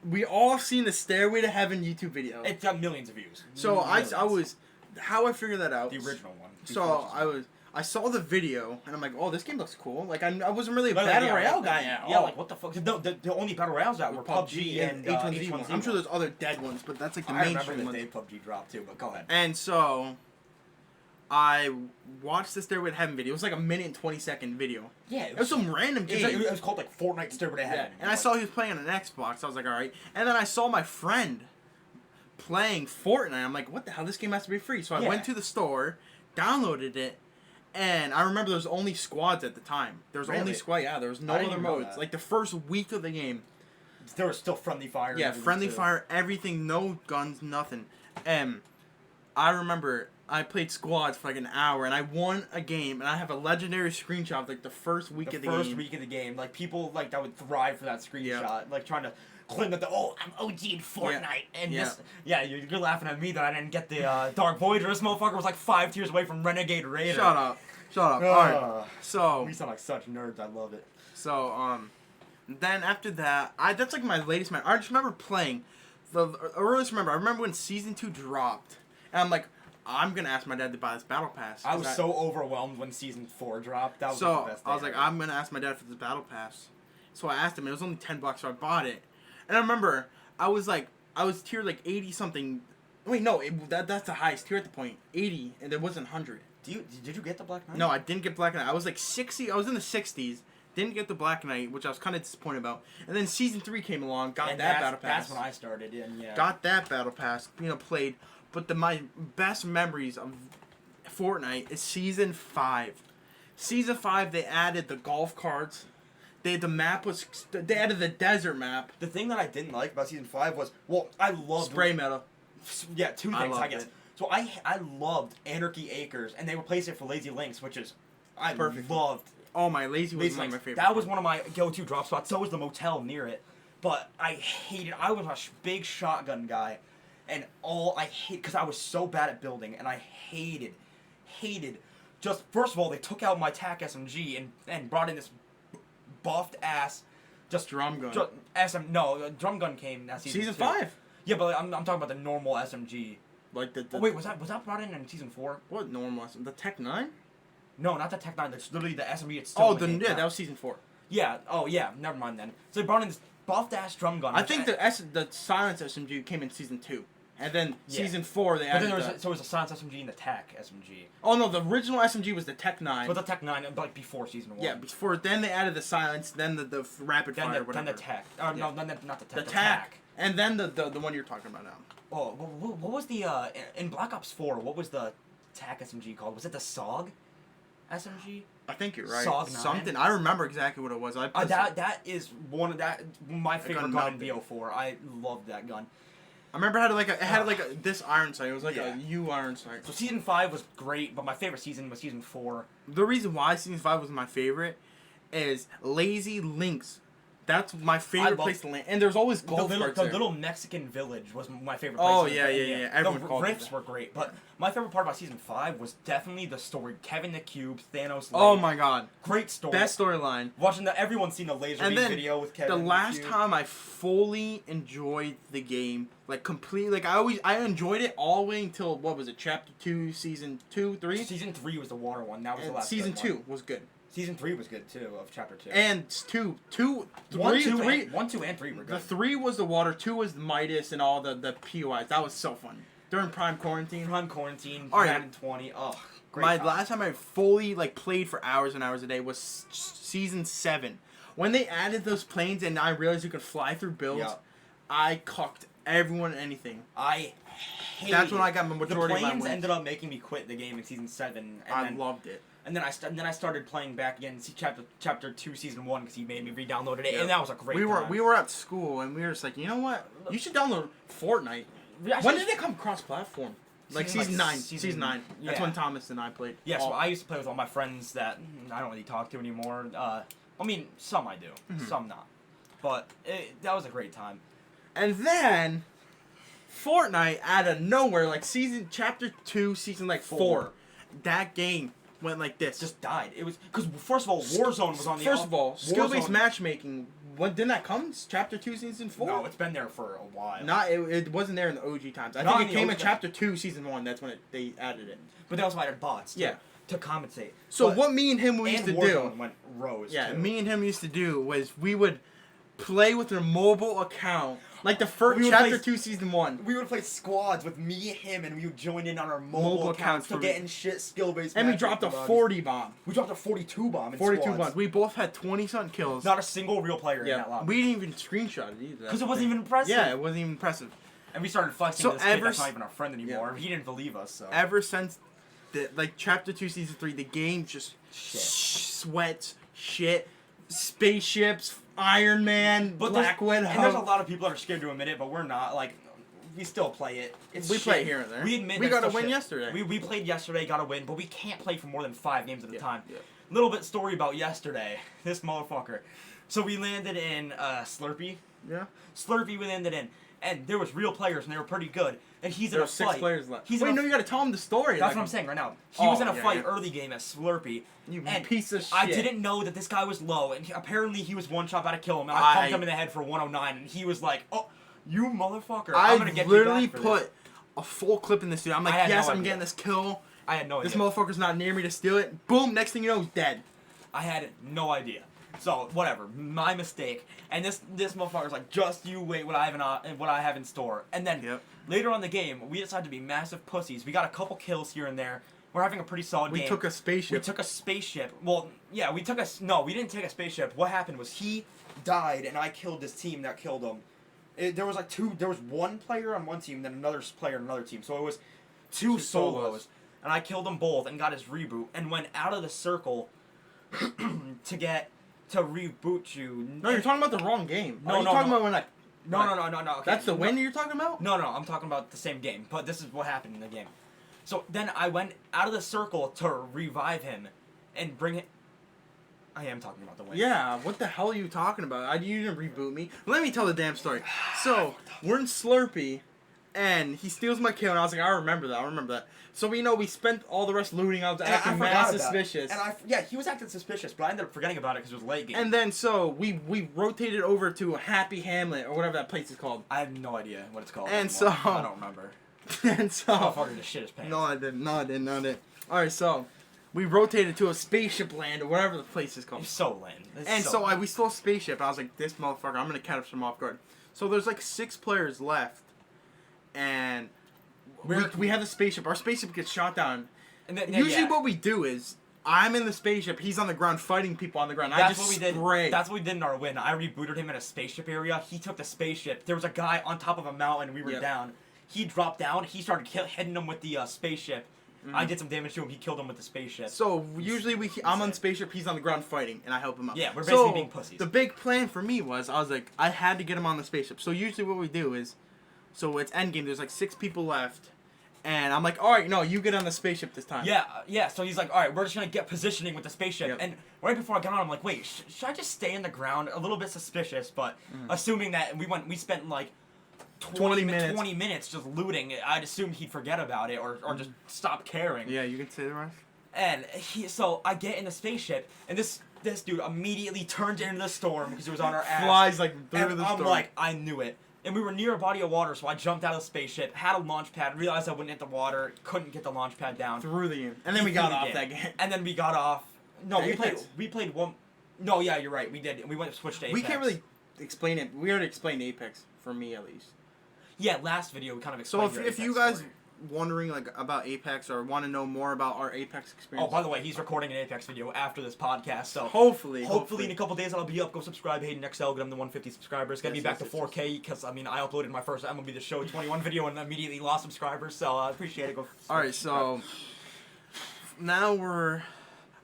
Speaker 1: We all seen the Stairway to Heaven YouTube video.
Speaker 2: It's got millions of views.
Speaker 1: So I was. How I figured that out?
Speaker 2: The original one.
Speaker 1: So I saw the video and I'm like, oh, this game looks cool. Like I wasn't really a battle royale guy at all.
Speaker 2: Yeah, like what the fuck? The only battle royales out were PUBG and H1Z1.
Speaker 1: I'm sure there's other dead ones, but that's like the mainstream ones.
Speaker 2: I remember the day PUBG dropped too, but go ahead.
Speaker 1: And so I watched the Stairway to Heaven video. It was like a 1-20-second video.
Speaker 2: Yeah,
Speaker 1: it was some random game.
Speaker 2: It was called like Fortnite Stairway to Heaven.
Speaker 1: Yeah. And I saw he was playing on an Xbox. I was like, all right. And then I saw my friend playing Fortnite. I'm like, what the hell? This game has to be free. So I went to the store, downloaded it, and I remember there was only squads at the time. There was only squad. Yeah, there was no other modes. Like the first week of the game,
Speaker 2: there was still friendly fire.
Speaker 1: Yeah, friendly fire, everything, no guns, nothing. And I remember I played squads for like an hour, and I won a game, and I have a legendary screenshot of like the first week of the game.
Speaker 2: The first week of the game, like people like that would thrive for that screenshot, like trying to claim that I'm OG in Fortnite, and you're laughing at me that I didn't get the Dark Voyager. This motherfucker was like 5 tiers away from Renegade Raider.
Speaker 1: Shut up. Alright, so
Speaker 2: we sound like such nerds. I love it.
Speaker 1: So then after that, that's like my latest memory. I just remember playing the earliest. I remember when season 2 dropped, and I'm like, I'm gonna ask my dad to buy this battle pass.
Speaker 2: I was so overwhelmed when season 4 dropped. That was the best
Speaker 1: I was like, I'm gonna ask my dad for this battle pass. So I asked him. It was only $10, so I bought it. And I remember I was tier like 80 something. Wait, no, that's the highest tier at the point. 80, and it wasn't 100.
Speaker 2: Did you get the Black Knight?
Speaker 1: No, I didn't get Black Knight. I was like 60. I was in the 60s. Didn't get the Black Knight, which I was kind of disappointed about. And then season 3 came along. Got that battle pass.
Speaker 2: That's when I started. Yeah.
Speaker 1: Got that battle pass. Played. But my best memories of Fortnite is season 5. Season 5, they added the golf carts. They added the desert map.
Speaker 2: The thing that I didn't like about season 5 was, I loved
Speaker 1: spray metal.
Speaker 2: Yeah, 2 things I guess. It. So I loved Anarchy Acres, and they replaced it for Lazy Links, which is loved.
Speaker 1: Oh my, Lazy was one of my favorite.
Speaker 2: That was one of my go-to drop spots. So was the motel near it, but I was a big shotgun guy, and because I was so bad at building, and I hated. Just first of all, they took out my TAC SMG and brought in this buffed ass,
Speaker 1: just drum gun.
Speaker 2: Drum gun came that season
Speaker 1: 5.
Speaker 2: Yeah, but I'm talking about the normal SMG.
Speaker 1: Like the
Speaker 2: Oh wait, was that brought in season 4?
Speaker 1: what normal the Tech 9?
Speaker 2: No, not the Tech 9. That's literally the SMG. It's
Speaker 1: Oh,
Speaker 2: still
Speaker 1: that was season 4.
Speaker 2: Yeah. Oh yeah. Never mind then. So they brought in this buffed ass drum gun.
Speaker 1: I think the Silence SMG came in season 2, and then season 4 they added.
Speaker 2: But then there was a Silence SMG and the Tech SMG.
Speaker 1: Oh no, the original SMG was the Tech 9.
Speaker 2: But the Tech 9, like before season 1.
Speaker 1: Yeah, before then they added the Silence, then the rapid fire, whatever.
Speaker 2: Then the Tech. No, not the Tech.
Speaker 1: The Tech. And then the one you're talking about now.
Speaker 2: Oh, what was the in Black Ops 4? What was the Tech SMG called? Was it the SOG SMG?
Speaker 1: I think you're right.
Speaker 2: SOG 9?
Speaker 1: Something. I remember exactly what it was.
Speaker 2: That is my favorite gun in
Speaker 1: melted.
Speaker 2: BO4. I loved that gun.
Speaker 1: I remember it had this iron sight. It was like a U iron sight.
Speaker 2: So season 5 was great, but my favorite season was season 4.
Speaker 1: The reason why season 5 was my favorite is Lazy Links. That's my favorite place to land. And there's always golf carts there.
Speaker 2: The little Mexican village was my favorite place.
Speaker 1: Oh, yeah. Everyone
Speaker 2: the
Speaker 1: called it
Speaker 2: riffs
Speaker 1: that.
Speaker 2: were great, but my favorite part about season 5 was definitely the story. Kevin the Cube, Thanos.
Speaker 1: Oh my god.
Speaker 2: Great story.
Speaker 1: Best storyline.
Speaker 2: Watching everyone's seen the laser beam video with Kevin.
Speaker 1: The last
Speaker 2: the Cube.
Speaker 1: time I fully enjoyed the game, like completely, like I enjoyed it all the way until, what was it, chapter 2, season 2, 3?
Speaker 2: Season 3 was the water one. That was the last
Speaker 1: season
Speaker 2: good
Speaker 1: 2
Speaker 2: one.
Speaker 1: was good.
Speaker 2: Season 3 was good too, of chapter 2.
Speaker 1: And 2, 3,
Speaker 2: 1, 2, and 3 were good.
Speaker 1: The 3 was the water, 2 was the Midas and all the POIs. That was so fun. During Prime Quarantine.
Speaker 2: All right. 20. Oh, great
Speaker 1: My
Speaker 2: time.
Speaker 1: last time I fully played for hours and hours a day was season 7. When they added those planes and I realized you could fly through builds, I cucked everyone and anything. That's when I got the majority of my wins.
Speaker 2: The planes ended up making me quit the game in season 7.
Speaker 1: I loved it.
Speaker 2: And then I started playing back again, chapter 2, season 1, because he made me re-download it, and that was a great time. We
Speaker 1: were at school, and we were just like, you know what? You should download Fortnite. When did it come cross-platform? Season 9. Season 9.
Speaker 2: Yeah.
Speaker 1: That's when Thomas and I played.
Speaker 2: Yeah, so I used to play with all my friends that I don't really talk to anymore. I mean, some I do, some not. But that was a great time.
Speaker 1: And then, Fortnite, out of nowhere, chapter 2, season 4, that game went like this.
Speaker 2: Just died. It was because first of all, Warzone was on the.
Speaker 1: First of all, skill-based matchmaking. Didn't that come? Chapter 2, season 4.
Speaker 2: No, it's been there for a while.
Speaker 1: It wasn't there in the OG times. I think it came in chapter 2, season 1. That's when they added it.
Speaker 2: But that was why I had bots.
Speaker 1: Yeah.
Speaker 2: To compensate.
Speaker 1: So what me and him used to do.
Speaker 2: Went rose.
Speaker 1: Yeah,
Speaker 2: too.
Speaker 1: me and him used to do was we would play with their mobile account. Like the first chapter 2, season 1.
Speaker 2: We would play squads with me, him, and we would join in on our mobile accounts to getting shit skill-based.
Speaker 1: And we dropped a 40 bomb.
Speaker 2: We dropped a 42 bomb in
Speaker 1: 42
Speaker 2: squads.
Speaker 1: bombs. We both had 20-something kills.
Speaker 2: Not a single real player in that lobby.
Speaker 1: We didn't even screenshot it either.
Speaker 2: Because it wasn't even impressive.
Speaker 1: Yeah, it wasn't even impressive.
Speaker 2: And we started flexing this kid that's not even our friend anymore. Yeah. He didn't believe us, so.
Speaker 1: Ever since, chapter 2, season 3, the game just sweats, shit, spaceships, Iron Man, Black Widow.
Speaker 2: And there's a lot of people that are scared to admit it, but we're not. We still play it.
Speaker 1: We play it here and there. We got a win yesterday.
Speaker 2: We played yesterday, got a win, but we can't play for more than 5 games at a time. Yeah. Little bit story about yesterday. This motherfucker. So we landed in Slurpee.
Speaker 1: Yeah.
Speaker 2: Slurpee we landed in. And there was real players, and they were pretty good. And he's in a fight.
Speaker 1: 6 players left. No, you gotta tell him the story.
Speaker 2: That's what I'm saying right now. He was in a fight early game at Slurpee.
Speaker 1: You piece of shit.
Speaker 2: I didn't know that this guy was low, and apparently he was one shot about to kill him. And I pumped him in the head for 109, and he was like, "Oh, you motherfucker! I'm gonna get you back for this." I literally put
Speaker 1: a full clip in this dude. I'm like, yes, I'm getting this kill.
Speaker 2: I had no idea.
Speaker 1: This motherfucker's not near me to steal it. Boom! Next thing you know, he's dead.
Speaker 2: I had no idea. So whatever, my mistake. And this motherfucker's like, just you wait what I have in store. And then later on in the game, we decided to be massive pussies. We got a couple kills here and there. We're having a pretty solid game.
Speaker 1: We took a spaceship.
Speaker 2: Well, yeah, we didn't take a spaceship. What happened was he died, and I killed this team that killed him. There was there was one player on one team, then another player on another team. So it was two solos. And I killed them both and got his reboot and went out of the circle to reboot you.
Speaker 1: No, you're talking about the wrong game.
Speaker 2: No,
Speaker 1: you're talking about when
Speaker 2: No. Okay.
Speaker 1: That's the win you're talking about?
Speaker 2: No, I'm talking about the same game. But this is what happened in the game. So then I went out of the circle to revive him and bring it. I am talking about the win.
Speaker 1: Yeah, what the hell are you talking about? You didn't reboot me. Let me tell the damn story. So, we're in Slurpee, and he steals my kill, and I was like, I remember that. So we spent all the rest looting. I was acting mad suspicious.
Speaker 2: And he was acting suspicious, but I ended up forgetting about it because it was late game.
Speaker 1: And then so we rotated over to a Happy Hamlet or whatever that place is called.
Speaker 2: I have no idea what it's called.
Speaker 1: And
Speaker 2: anymore.
Speaker 1: so
Speaker 2: I don't remember.
Speaker 1: And so
Speaker 2: Motherfucker just shit his pants.
Speaker 1: No, I didn't. All right, so we rotated to a spaceship land or whatever the place is called.
Speaker 2: It's so lame.
Speaker 1: We stole a spaceship. And I was like, this motherfucker, I'm gonna catch him off guard. So there's like 6 players left, and we have the spaceship. Our spaceship gets shot down. And then, usually what we do is I'm in the spaceship. He's on the ground fighting people on the ground.
Speaker 2: That's what we did. That's what we did in our win. I rebooted him in a spaceship area. He took the spaceship. There was a guy on top of a mountain. We were down. He dropped down. He started hitting him with the spaceship. I did some damage to him. He killed him with the spaceship.
Speaker 1: So usually I'm on the spaceship. He's on the ground fighting, and I help him out.
Speaker 2: Yeah, we're basically being pussies.
Speaker 1: The big plan for me was I was like I had to get him on the spaceship. So usually what we do is, so it's endgame. There's like 6 people left, and I'm like, all right, no, you get on the spaceship this time.
Speaker 2: Yeah. So he's like, all right, we're just gonna get positioning with the spaceship.
Speaker 1: Yep.
Speaker 2: And right before I got on, I'm like, wait, should I just stay in the ground? A little bit suspicious, but assuming that we spent like 20 minutes just looting. I'd assume he'd forget about it or just stop caring.
Speaker 1: Yeah, you can say the rest.
Speaker 2: And so I get in the spaceship, and this dude immediately turns into the storm because he was on our ass.
Speaker 1: Flies like through
Speaker 2: and
Speaker 1: the storm.
Speaker 2: I'm like, I knew it. And we were near a body of water, so I jumped out of the spaceship, had a launch pad, realized I wouldn't hit the water, couldn't get the launch pad down.
Speaker 1: Through the game. And then we got off that game.
Speaker 2: And then we got off. No,
Speaker 1: Apex.
Speaker 2: we played one. No, yeah, you're right. We did. We went to switch to Apex.
Speaker 1: We can't really explain it. We already explained Apex, for me at least.
Speaker 2: Yeah, last video we kind of explained.
Speaker 1: So if you guys wondering like about Apex or want to know more about our Apex experience.
Speaker 2: Oh, by the way, he's recording an Apex video after this podcast, so
Speaker 1: hopefully
Speaker 2: in a couple days I'll be up. Go subscribe, Hayden XL, get him to 150 subscribers. Get me back to 4K because I uploaded my first MLB The Show 21 video and immediately lost subscribers. So I appreciate it.
Speaker 1: All right, so now we're.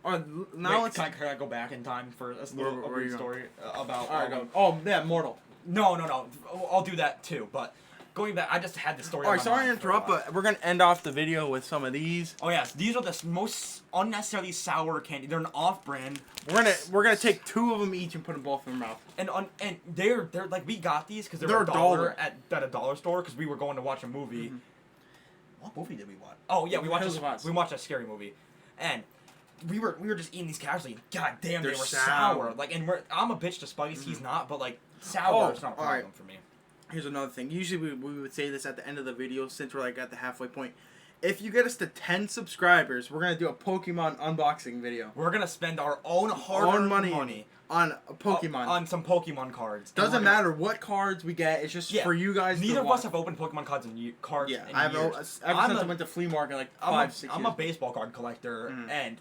Speaker 2: Can I go back in time for a little story about?
Speaker 1: All right, go. Mortal.
Speaker 2: No. I'll do that too, but. Going back, I just had the story.
Speaker 1: Alright, sorry to interrupt, but we're gonna end off the video with some of these.
Speaker 2: Oh yes, these are the most unnecessarily sour candy. They're an off-brand.
Speaker 1: We're gonna take 2 of them each and put them both in our mouth.
Speaker 2: And they're like we got these because they're $1 at a dollar store because we were going to watch a movie. Mm-hmm. What movie did we watch? Oh yeah, we watched a scary movie, and we were just eating these casually. God damn, they were sour. Like, and I'm a bitch to spice. He's not, but like sour is not a problem for me.
Speaker 1: Here's another thing. Usually we would say this at the end of the video since we're like at the halfway point. If you get us to 10 subscribers, we're going to do a Pokemon unboxing video.
Speaker 2: We're going to spend our own hard-earned money
Speaker 1: on a Pokemon.
Speaker 2: On some Pokemon cards.
Speaker 1: Doesn't matter what cards we get. It's just for you guys
Speaker 2: Neither of us have opened Pokemon cards in years.
Speaker 1: Ever since I went to flea market like 5-6 years.
Speaker 2: I'm a baseball card collector, and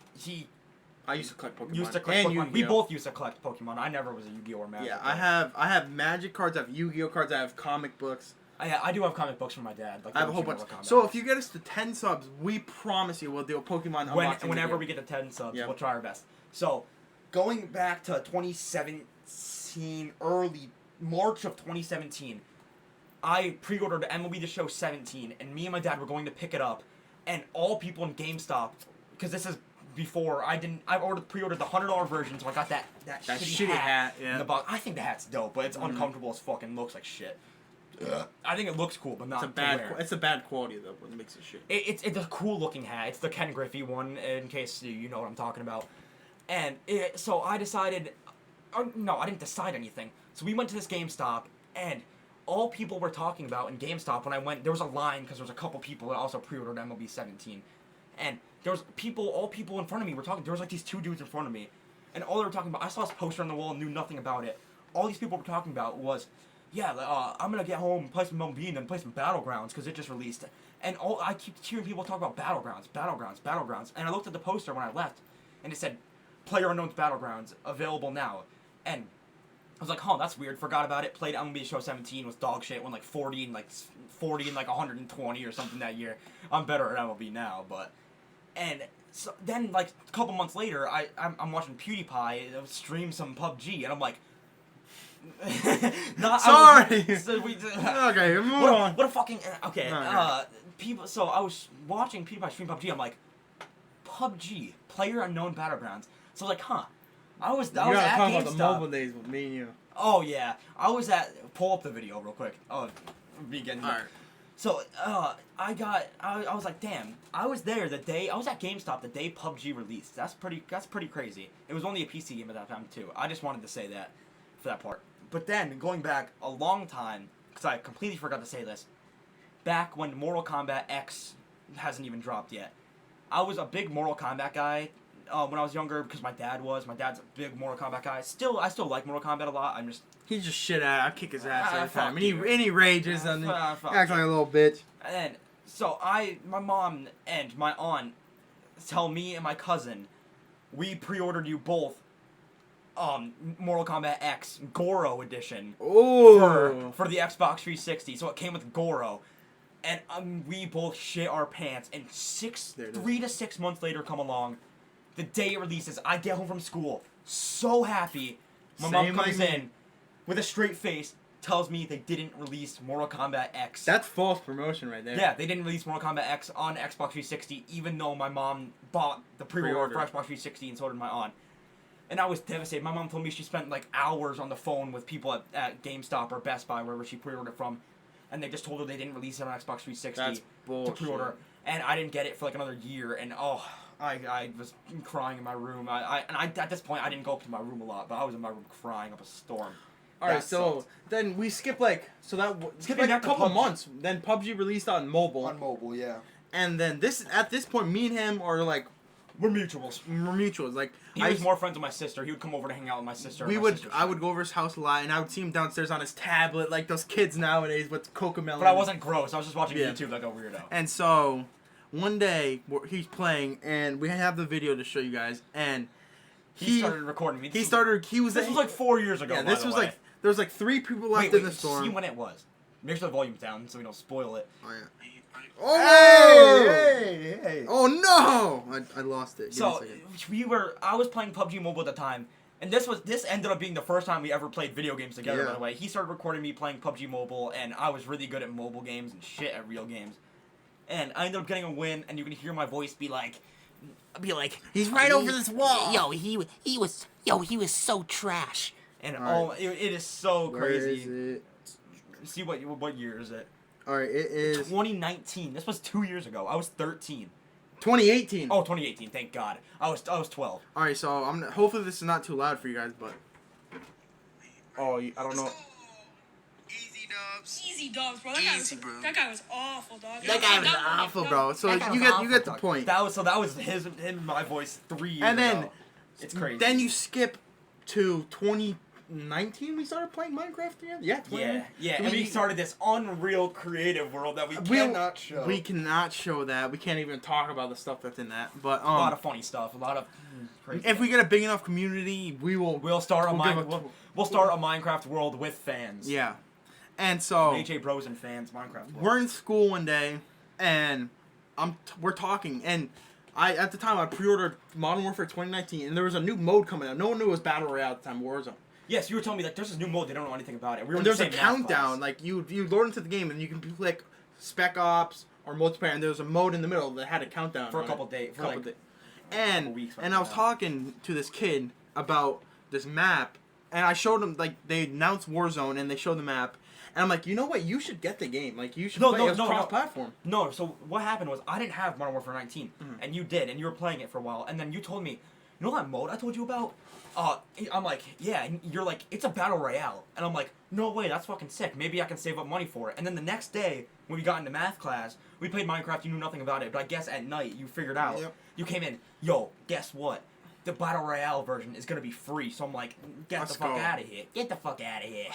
Speaker 1: I used to collect Pokemon.
Speaker 2: We both used to collect Pokemon. I never was a Yu-Gi-Oh or Magic.
Speaker 1: Yeah, I have Magic cards. I have Yu-Gi-Oh cards. I have comic books.
Speaker 2: I do have comic books from my dad. Like,
Speaker 1: I have a whole bunch. So if you get us to 10 subs, we promise you we'll do a Pokemon unboxing.
Speaker 2: Whenever we get to 10 subs, we'll try our best. So, going back to 2017, early March of 2017, I pre-ordered MLB The Show 17, and me and my dad were going to pick it up, and all people in GameStop, because this is before I pre-ordered the $100 version, so I got that shitty hat in the box. I think the hat's dope, but it's uncomfortable as fuck and looks like shit. I think it looks cool, but not
Speaker 1: it's a bad quality though, what makes it shit.
Speaker 2: It's a cool looking hat. It's the Ken Griffey one, in case you know what I'm talking about. And so I decided, no, I didn't decide anything. So we went to this GameStop, and all people were talking about in GameStop when I went, there was a line because there was a couple people that also pre-ordered MLB 17, and there was all people in front of me were talking. There was like these 2 dudes in front of me, and all they were talking about. I saw this poster on the wall and knew nothing about it. All these people were talking about was, I'm gonna get home, play some MLB, and then play some Battlegrounds because it just released. And I keep hearing people talk about Battlegrounds. And I looked at the poster when I left, and it said, PlayerUnknown's Battlegrounds available now. And I was like, that's weird. Forgot about it. Played MLB Show 17, was dog shit. Won like 40 and 120 or something that year. I'm better at MLB now, but. And so then, like, a couple months later, I'm watching PewDiePie stream some PUBG, and I'm like,
Speaker 1: sorry.
Speaker 2: Okay,
Speaker 1: move on.
Speaker 2: What a fucking people. So I was watching PewDiePie stream PUBG. I'm like, PUBG, PlayerUnknown Battlegrounds. So I was like, I was at GameStop.
Speaker 1: About the mobile days with me and you.
Speaker 2: Oh yeah, I was at. Pull up the video real quick. Oh, begin.
Speaker 1: All right.
Speaker 2: So, I was like, damn, I was there the day, I was at GameStop the day PUBG released. That's pretty crazy. It was only a PC game at that time, too. I just wanted to say that for that part. But then, going back a long time, because I completely forgot to say this, back when Mortal Kombat X hasn't even dropped yet, I was a big Mortal Kombat guy when I was younger because my dad was. My dad's a big Mortal Kombat guy. I still like Mortal Kombat a lot.
Speaker 1: He's just shit at it. I kick his ass every time.
Speaker 2: fuck you.
Speaker 1: And he rages and he acts like a little bitch.
Speaker 2: And then, so my mom and my aunt tell me and my cousin, we pre-ordered you both Mortal Kombat X Goro edition for the Xbox 360. So it came with Goro. And we both shit our pants. And 3 to 6 months later come along. The day it releases, I get home from school, so happy. My mom comes in with a straight face, tells me they didn't release Mortal Kombat X.
Speaker 1: That's false promotion right there.
Speaker 2: Yeah, they didn't release Mortal Kombat X on Xbox 360, even though my mom bought the pre-order for Xbox 360 and so did my aunt. And I was devastated. My mom told me she spent like hours on the phone with people at GameStop or Best Buy, wherever she pre-ordered from, and they just told her they didn't release it on Xbox 360
Speaker 1: That's bullshit.
Speaker 2: to pre-order. And I didn't get it for like another year, and I was crying in my room. At this point, I didn't go up to my room a lot, but I was in my room crying up a storm.
Speaker 1: Alright, so then we skip like a couple months. Then PUBG released on mobile.
Speaker 3: On mobile, yeah.
Speaker 1: And then at this point, me and him are like,
Speaker 2: we're mutuals.
Speaker 1: Like
Speaker 2: he was more friends with my sister. He would come over to hang out with my sister.
Speaker 1: I would go over his house a lot, and I would see him downstairs on his tablet, like those kids nowadays with Cocomelon.
Speaker 2: But I wasn't gross. I was just watching YouTube like a weirdo.
Speaker 1: And so one day he's playing, and we have the video to show you guys. And
Speaker 2: he started recording me.
Speaker 1: This was
Speaker 2: like 4 years ago.
Speaker 1: Yeah, this was like there was like 3 people left in the storm.
Speaker 2: See when it was. Make sure the volume's down so we don't spoil it.
Speaker 1: Oh yeah. Oh!
Speaker 3: Hey!
Speaker 1: Oh no! I lost it.
Speaker 2: So I was playing PUBG Mobile at the time, and this ended up being the first time we ever played video games together. By the way, he started recording me playing PUBG Mobile, and I was really good at mobile games and shit at real games. And I ended up getting a win, and you can hear my voice be like,
Speaker 1: he's right over this wall.
Speaker 4: Yo, he was so trash.
Speaker 2: And
Speaker 1: right.
Speaker 2: it is so crazy.
Speaker 1: Where is it?
Speaker 2: See what year is it?
Speaker 1: Alright, it is
Speaker 2: 2019. This was 2 years ago. I was 13.
Speaker 1: 2018.
Speaker 2: Oh, 2018. Thank God. I was 12.
Speaker 1: Alright, so hopefully this is not too loud for you guys, but I don't know.
Speaker 5: Easy dubs, bro. That guy was awful, dog.
Speaker 1: That guy was awful, bro. So you get the point.
Speaker 2: That was him and my voice 3 years
Speaker 1: and then
Speaker 2: ago. It's crazy.
Speaker 1: Then you skip to 2019. We started playing Minecraft again. Yeah.
Speaker 2: And we started this unreal creative world that we cannot show.
Speaker 1: We cannot show that. We can't even talk about the stuff that's in that. But
Speaker 2: a lot of funny stuff. A lot of crazy.
Speaker 1: If we get a big enough community, we'll
Speaker 2: start a Minecraft world with fans.
Speaker 1: Yeah. And so
Speaker 2: Leche Bros and fans Minecraft world.
Speaker 1: We're in school one day, and we're talking, and at the time I pre-ordered Modern Warfare 2019, and there was a new mode coming out. No one knew it was Battle Royale at the time, Warzone.
Speaker 2: Yes, you were telling me like there's this new mode. They don't know anything about it.
Speaker 1: And there's a countdown. Like you load into the game, and you can click Spec Ops or multiplayer, and there was a mode in the middle that had a countdown
Speaker 2: for a couple days.
Speaker 1: And I was talking to this kid about this map, and I showed him like they announced Warzone, and they showed the map. And I'm like, you know what? You should get the game. Like, you should play it cross-platform.
Speaker 2: No, so what happened was I didn't have Modern Warfare 19, and you did, and you were playing it for a while, and then you told me, you know that mode I told you about? I'm like, yeah, and you're like, it's a Battle Royale. And I'm like, no way, that's fucking sick. Maybe I can save up money for it. And then the next day, when we got into math class, we played Minecraft, you knew nothing about it, but I guess at night you figured out.
Speaker 1: Yep.
Speaker 2: You came in, yo, guess what? The Battle Royale version is going to be free, so I'm like, get the fuck out of here. Get the fuck out of here.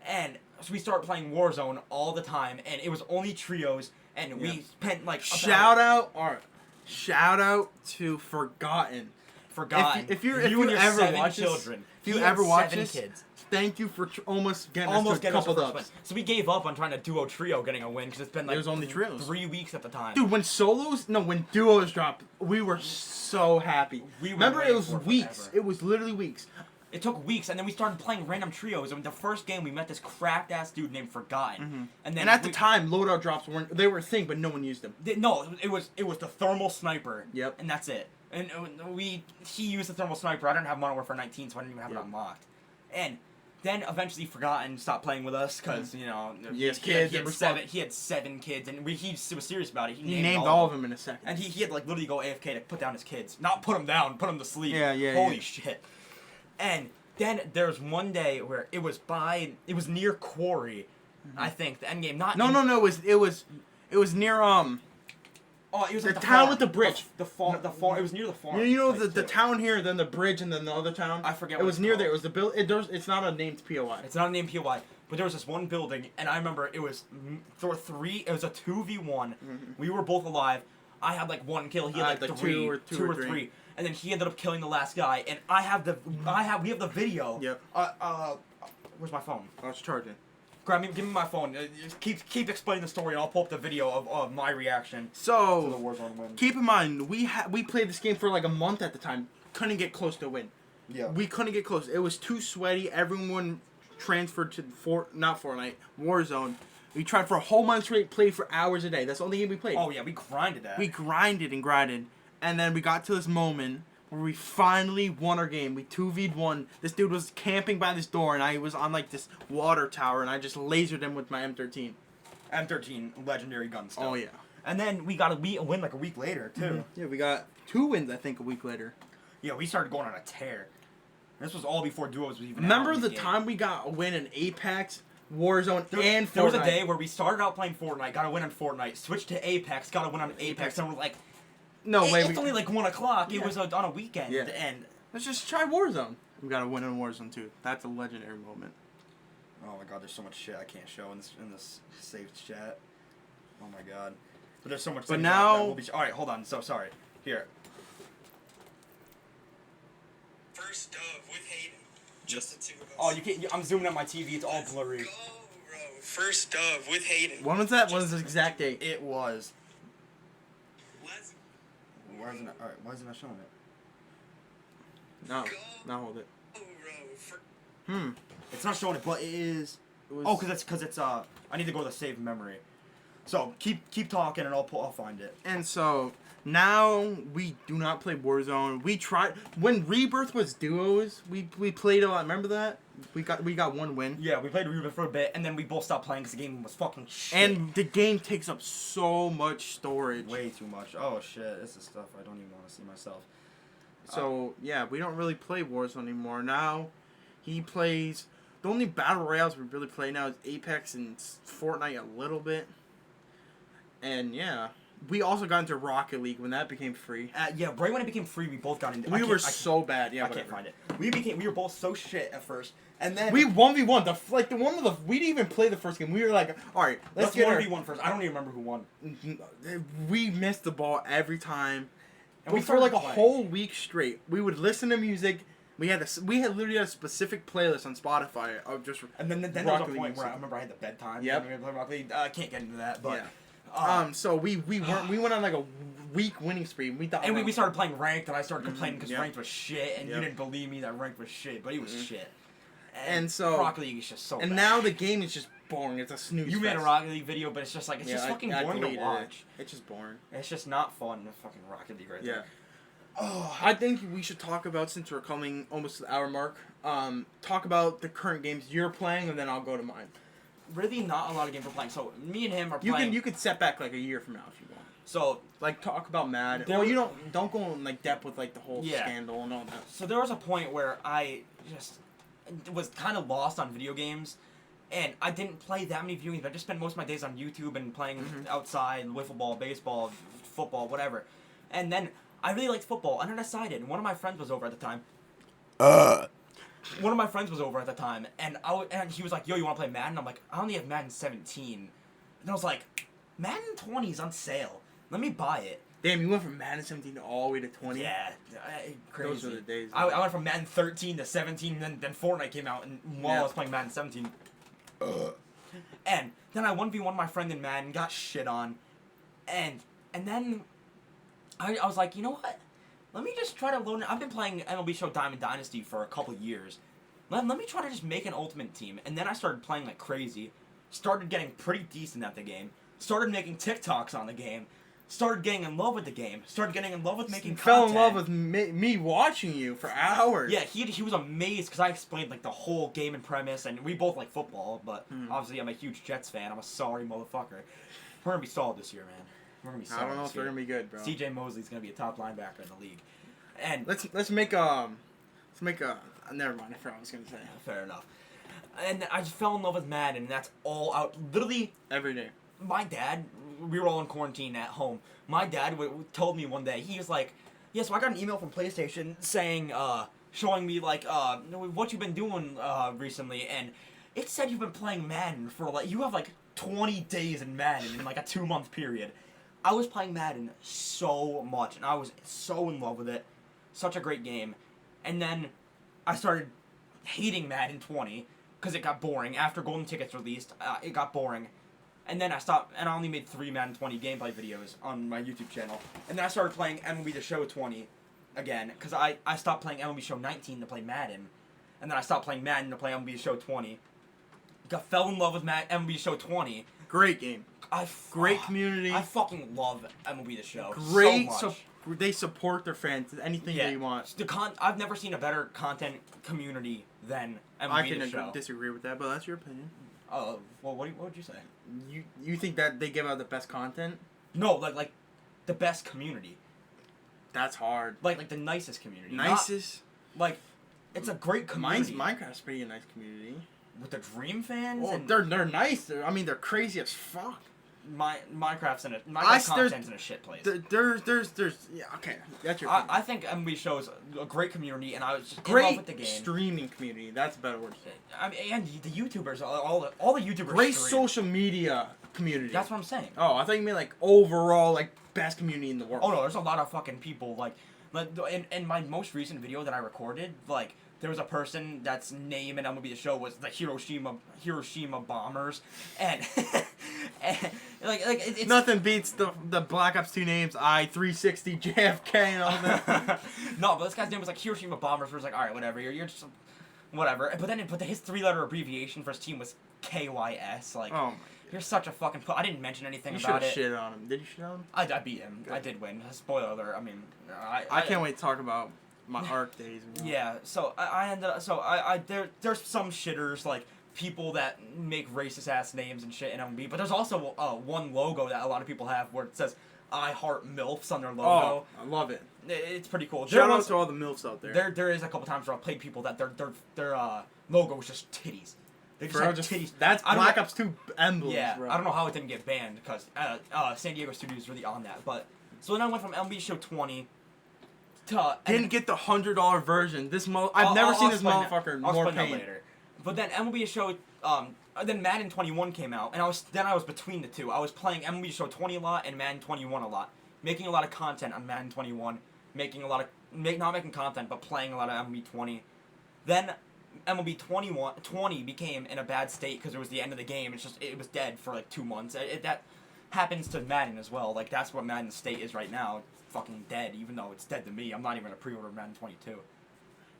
Speaker 2: And so we started playing Warzone all the time, and it was only trios, and we spent like
Speaker 1: shout out to Forgotten. If you ever watch this, thank you for almost getting us to a couple dubs.
Speaker 2: So we gave up on trying to duo trio getting a win because it's been like
Speaker 1: it was only trios.
Speaker 2: 3 weeks at the time.
Speaker 1: Dude, when duos dropped, we were so happy. Remember, it was weeks. Forever. It was literally weeks.
Speaker 2: It took weeks, and then we started playing random trios. And the first game, we met this cracked ass dude named Forgotten. And
Speaker 1: at the time, loadout drops were a thing, but no one used them.
Speaker 2: No, it was the thermal sniper.
Speaker 1: Yep.
Speaker 2: And that's it. And he used the thermal sniper. I didn't have Modern Warfare 19, so I didn't even have it unlocked. And then eventually forgot and stopped playing with us because
Speaker 1: He
Speaker 2: he
Speaker 1: has kids
Speaker 2: He
Speaker 1: and
Speaker 2: had 7 kids, and he was serious about it.
Speaker 1: He named all of them in a second.
Speaker 2: and he had like literally go AFK to put down his kids, not put them down, put them to sleep.
Speaker 1: Yeah.
Speaker 2: Holy shit! And then there's one day where it was near Quarry, I think the end game.
Speaker 1: No. It was near
Speaker 2: Oh, it was
Speaker 1: the
Speaker 2: like
Speaker 1: town
Speaker 2: farm.
Speaker 1: with the bridge.
Speaker 2: The farm. It was near the farm.
Speaker 1: You know
Speaker 2: like,
Speaker 1: the town here, then the bridge, and then the other town.
Speaker 2: I forget.
Speaker 1: It
Speaker 2: what
Speaker 1: was
Speaker 2: it's
Speaker 1: near
Speaker 2: called.
Speaker 1: there. It was the build. It's not a named POI.
Speaker 2: It's not a name POI, but there was this one building, and I remember it was three. It was a 2v1. We were both alive. I had like 1 kill. He had like three, two or three, and then he ended up killing the last guy. And we have the video.
Speaker 1: Yep.
Speaker 2: Where's my phone?
Speaker 1: I was charging.
Speaker 2: Give me my phone. Just keep explaining the story, and I'll pull up the video of my reaction to the
Speaker 1: So
Speaker 2: Warzone win.
Speaker 1: keep in mind, we played this game for like a month at the time. Couldn't get close to a win.
Speaker 2: Yeah.
Speaker 1: We couldn't get close. It was too sweaty. Everyone transferred to not Fortnite, Warzone. We tried for a whole month straight, played for hours a day. That's the only game we played.
Speaker 2: Oh yeah, we grinded that.
Speaker 1: We grinded, and then we got to this moment where we finally won our game. We 2v'd 1. This dude was camping by this door, and I was on like this water tower, and I just lasered him with my M13.
Speaker 2: M13 legendary gun stuff.
Speaker 1: Oh yeah.
Speaker 2: And then we got a win like a week later too.
Speaker 1: Yeah, we got 2 wins I think a week later.
Speaker 2: Yeah, we started going on a tear. This was all before duos was even.
Speaker 1: Remember
Speaker 2: out
Speaker 1: the
Speaker 2: in game.
Speaker 1: time we got a win in Apex, Warzone, and Fortnite?
Speaker 2: There was a day where we started out playing Fortnite, got a win on Fortnite, switched to Apex, got a win on Apex, and we're like,
Speaker 1: No way.
Speaker 2: it's only like 1 o'clock.
Speaker 1: Yeah.
Speaker 2: It was on a weekend,
Speaker 1: Yeah.
Speaker 2: and
Speaker 1: Let's just try Warzone. We got a win in Warzone too. That's a legendary moment.
Speaker 2: oh my god, there's so much shit I can't show in this saved chat. Oh my god, but there's so much.
Speaker 1: But
Speaker 2: things
Speaker 1: now-
Speaker 2: that will be all right, hold on. So sorry. Here.
Speaker 3: First dove with Hayden. Just the two of us.
Speaker 2: Oh, you can't. I'm zooming at my TV. It's all blurry.
Speaker 3: Go, bro. First dove with Hayden.
Speaker 1: When was that? When was the exact date?
Speaker 2: It was.
Speaker 3: Let's
Speaker 2: Why isn't it? All right. Why isn't it showing it?
Speaker 1: No. Now hold it.
Speaker 3: go, bro.
Speaker 2: It's not showing it, but it is.
Speaker 1: It was,
Speaker 2: Oh, cause it's I need to go to the save memory. So keep talking and I'll find it.
Speaker 1: And so now we do not play Warzone. We tried when Rebirth was duos. We played a lot. Remember that? We got 1 win.
Speaker 2: Yeah, we played Rebirth for a bit and then we both stopped playing because the game was fucking shit.
Speaker 1: And the game takes up so much storage.
Speaker 2: way too much. Oh shit, this is stuff I don't even want to see myself.
Speaker 1: So yeah, we don't really play Warzone anymore. Now he plays. The only battle royales we really play now is Apex and Fortnite a little bit. And yeah, we also got into Rocket League when that became free.
Speaker 2: Yeah, right when it became free, we both got into.
Speaker 1: We were so bad. Yeah,
Speaker 2: I can't find it. We were both so shit at first, and then
Speaker 1: We 1v1. We didn't even play the first game. We were like, all right, let's get
Speaker 2: 1v1 first. I don't even remember who won.
Speaker 1: We missed the ball every time.
Speaker 2: And we
Speaker 1: for like a
Speaker 2: started playing.
Speaker 1: whole week straight, we would listen to music. We had literally a specific playlist on Spotify of just.
Speaker 2: And then there was a
Speaker 1: Rocket League
Speaker 2: point where I
Speaker 1: music.
Speaker 2: remember I had the bedtime.
Speaker 1: Yep.
Speaker 2: And we were playing Rocket League. I can't get into that, but.
Speaker 1: Yeah. So we went on like a week winning spree. We thought.
Speaker 2: And we started playing ranked, and I started complaining because
Speaker 1: Yep.
Speaker 2: ranked was shit, and
Speaker 1: Yep.
Speaker 2: you didn't believe me that ranked was shit, but it was shit.
Speaker 1: And so-
Speaker 2: Rocket League is just so.
Speaker 1: And
Speaker 2: bad.
Speaker 1: now the game is just boring. It's a snooze.
Speaker 2: you made a
Speaker 1: fest.
Speaker 2: Rocket League video, but it's just like it's just fucking
Speaker 1: I
Speaker 2: boring to
Speaker 1: deleted it.
Speaker 2: watch.
Speaker 1: It's just boring.
Speaker 2: It's just not fun. The fucking Rocket League right
Speaker 1: Yeah.
Speaker 2: there. Oh,
Speaker 1: I think we should talk about, since we're coming almost to the hour mark, talk about the current games you're playing, and then I'll go to mine.
Speaker 2: really not a lot of games we're playing. So me and him are
Speaker 1: You
Speaker 2: playing.
Speaker 1: could set back like a year from now if you want.
Speaker 2: So
Speaker 1: Like talk about Mad.
Speaker 2: There
Speaker 1: Well,
Speaker 2: was-
Speaker 1: you don't go in like depth with like the whole
Speaker 2: Yeah.
Speaker 1: scandal and all that.
Speaker 2: So there was a point where I just was kind of lost on video games, and I didn't play that many video games. I just spent most of my days on YouTube and playing outside, wiffle ball, baseball, football, whatever. And then I really liked football, and I decided. One of my friends was over at the time. One of my friends was over at the time, and and he was like, "Yo, you want to play Madden?" I'm like, "I only have Madden 17," and I was like, "Madden 20 is on sale. Let me buy it."
Speaker 1: Damn, you went from Madden 17 all the way to 20.
Speaker 2: Yeah, crazy.
Speaker 1: Those were the days.
Speaker 2: I went from Madden 13 to 17, and then Fortnite came out, and while
Speaker 1: Yeah.
Speaker 2: I was playing Madden 17. And then I 1v1 my friend in Madden, got shit on, and then I was like, you know what? Let me just try to load. I've been playing MLB Show Diamond Dynasty for a couple years. Let me try to just make an ultimate team, and then I started playing like crazy. Started getting pretty decent at the game. Started making TikToks on the game. started getting in love with the game, started getting in love with making
Speaker 1: Fell
Speaker 2: content.
Speaker 1: in love with me watching you for hours.
Speaker 2: Yeah, he was amazed because I explained like the whole game and premise, and we both like football, but obviously I'm a huge Jets fan. I'm a sorry motherfucker. We're gonna be solid this year, man. We're gonna be solid.
Speaker 1: I don't know
Speaker 2: this
Speaker 1: if they're
Speaker 2: year.
Speaker 1: gonna be good, bro.
Speaker 2: CJ Mosley's gonna be a top linebacker in the league, and
Speaker 1: Let's make never mind. I forgot what I was gonna say.
Speaker 2: fair enough. And I just fell in love with Madden, and that's all out. Literally,
Speaker 1: Every day.
Speaker 2: my dad, we were all in quarantine at home. My dad told me one day, he was like, yeah, so I got an email from PlayStation saying, showing me, like, what you've been doing, recently, and it said you've been playing Madden for, like, you have, like, 20 days in Madden in, like, a 2-month period. I was playing Madden so much, and I was so in love with it. Such a great game. And then I started hating Madden 20, because it got boring. After Golden Tickets released, it got boring. And then I stopped, and I only made 3 Madden 20 gameplay videos on my YouTube channel. And then I started playing MLB The Show 20 again, because I stopped playing MLB Show 19 to play Madden. And then I stopped playing Madden to play MLB Show 20. Fell in love with MLB Show 20.
Speaker 1: Great game. Great community.
Speaker 2: I fucking love MLB The Show
Speaker 1: Great.
Speaker 2: so much.
Speaker 1: They support their fans. Anything they want.
Speaker 2: I've never seen a better content community than MLB
Speaker 1: I
Speaker 2: The
Speaker 1: can
Speaker 2: Show.
Speaker 1: disagree with that, but that's your opinion.
Speaker 2: Well, what would you say?
Speaker 1: You think that they give out the best content?
Speaker 2: No, like the best community.
Speaker 1: That's hard.
Speaker 2: Like the nicest community.
Speaker 1: Nicest.
Speaker 2: Like, it's a great community.
Speaker 1: Minecraft's pretty a nice community.
Speaker 2: With the Dream fans.
Speaker 1: Oh,
Speaker 2: and
Speaker 1: they're nice. They're crazy as fuck.
Speaker 2: Minecraft's
Speaker 1: there's-
Speaker 2: content's in a shit place.
Speaker 1: There's yeah, okay. That's your opinion.
Speaker 2: I think MLB Show's a great community, and I was just in love
Speaker 1: Great
Speaker 2: with the game.
Speaker 1: streaming community. That's a better word to say.
Speaker 2: I mean, and the YouTubers, all the YouTubers.
Speaker 1: Great
Speaker 2: stream.
Speaker 1: social media community.
Speaker 2: That's what I'm saying.
Speaker 1: Oh, I thought you meant like overall like best community in the world.
Speaker 2: Oh no, there's a lot of fucking people like in my most recent video that I recorded, like there was a person that's name in MLB The Show was the Hiroshima bombers, and, and it's
Speaker 1: Nothing beats the Black Ops 2 names I-360 JFK and all that.
Speaker 2: No, but this guy's name was like Hiroshima bombers. Where it's like, all right, whatever, you're just whatever. But his 3-letter abbreviation for his team was KYS. Like,
Speaker 1: Oh my.
Speaker 2: you're such a fucking. I didn't mention anything
Speaker 1: You
Speaker 2: about
Speaker 1: should have
Speaker 2: it.
Speaker 1: shit on him. Did you shit on him?
Speaker 2: I beat him.
Speaker 1: Good.
Speaker 2: I did win. Spoiler alert. I mean,
Speaker 1: I can't wait to talk about my ARC days.
Speaker 2: Yeah, so I ended up, there's some shitters, like, people that make racist ass names and shit in MLB, but there's also one logo that a lot of people have where it says I heart MILFs on their logo.
Speaker 1: Oh, I love it.
Speaker 2: It's pretty cool.
Speaker 1: Shout out to all the MILFs out there.
Speaker 2: There is a couple times where I've played people that their logo was just titties. They just
Speaker 1: Bro,
Speaker 2: had titties.
Speaker 1: That's
Speaker 2: I don't
Speaker 1: Black
Speaker 2: know-
Speaker 1: Ops 2 emblems,
Speaker 2: Yeah,
Speaker 1: bro.
Speaker 2: I don't know how it didn't get banned because San Diego Studios is really on that. But so then I went from MLB Show 20 to
Speaker 1: Didn't get the $100 version. I've never seen this
Speaker 2: explain that.
Speaker 1: motherfucker
Speaker 2: I'll
Speaker 1: more
Speaker 2: explain that
Speaker 1: pain.
Speaker 2: later. But then MLB Show, then Madden 21 came out, and I was between the two. I was playing MLB Show 20 a lot and Madden 21 a lot, making a lot of content on Madden 21, not making content, but playing a lot of MLB 20. Then MLB 20 became in a bad state because it was the end of the game. It was dead for like 2 months. That happens to Madden as well. Like that's what Madden's state is right now. Fucking dead, even though it's dead to me. I'm not even gonna pre-order Madden 22.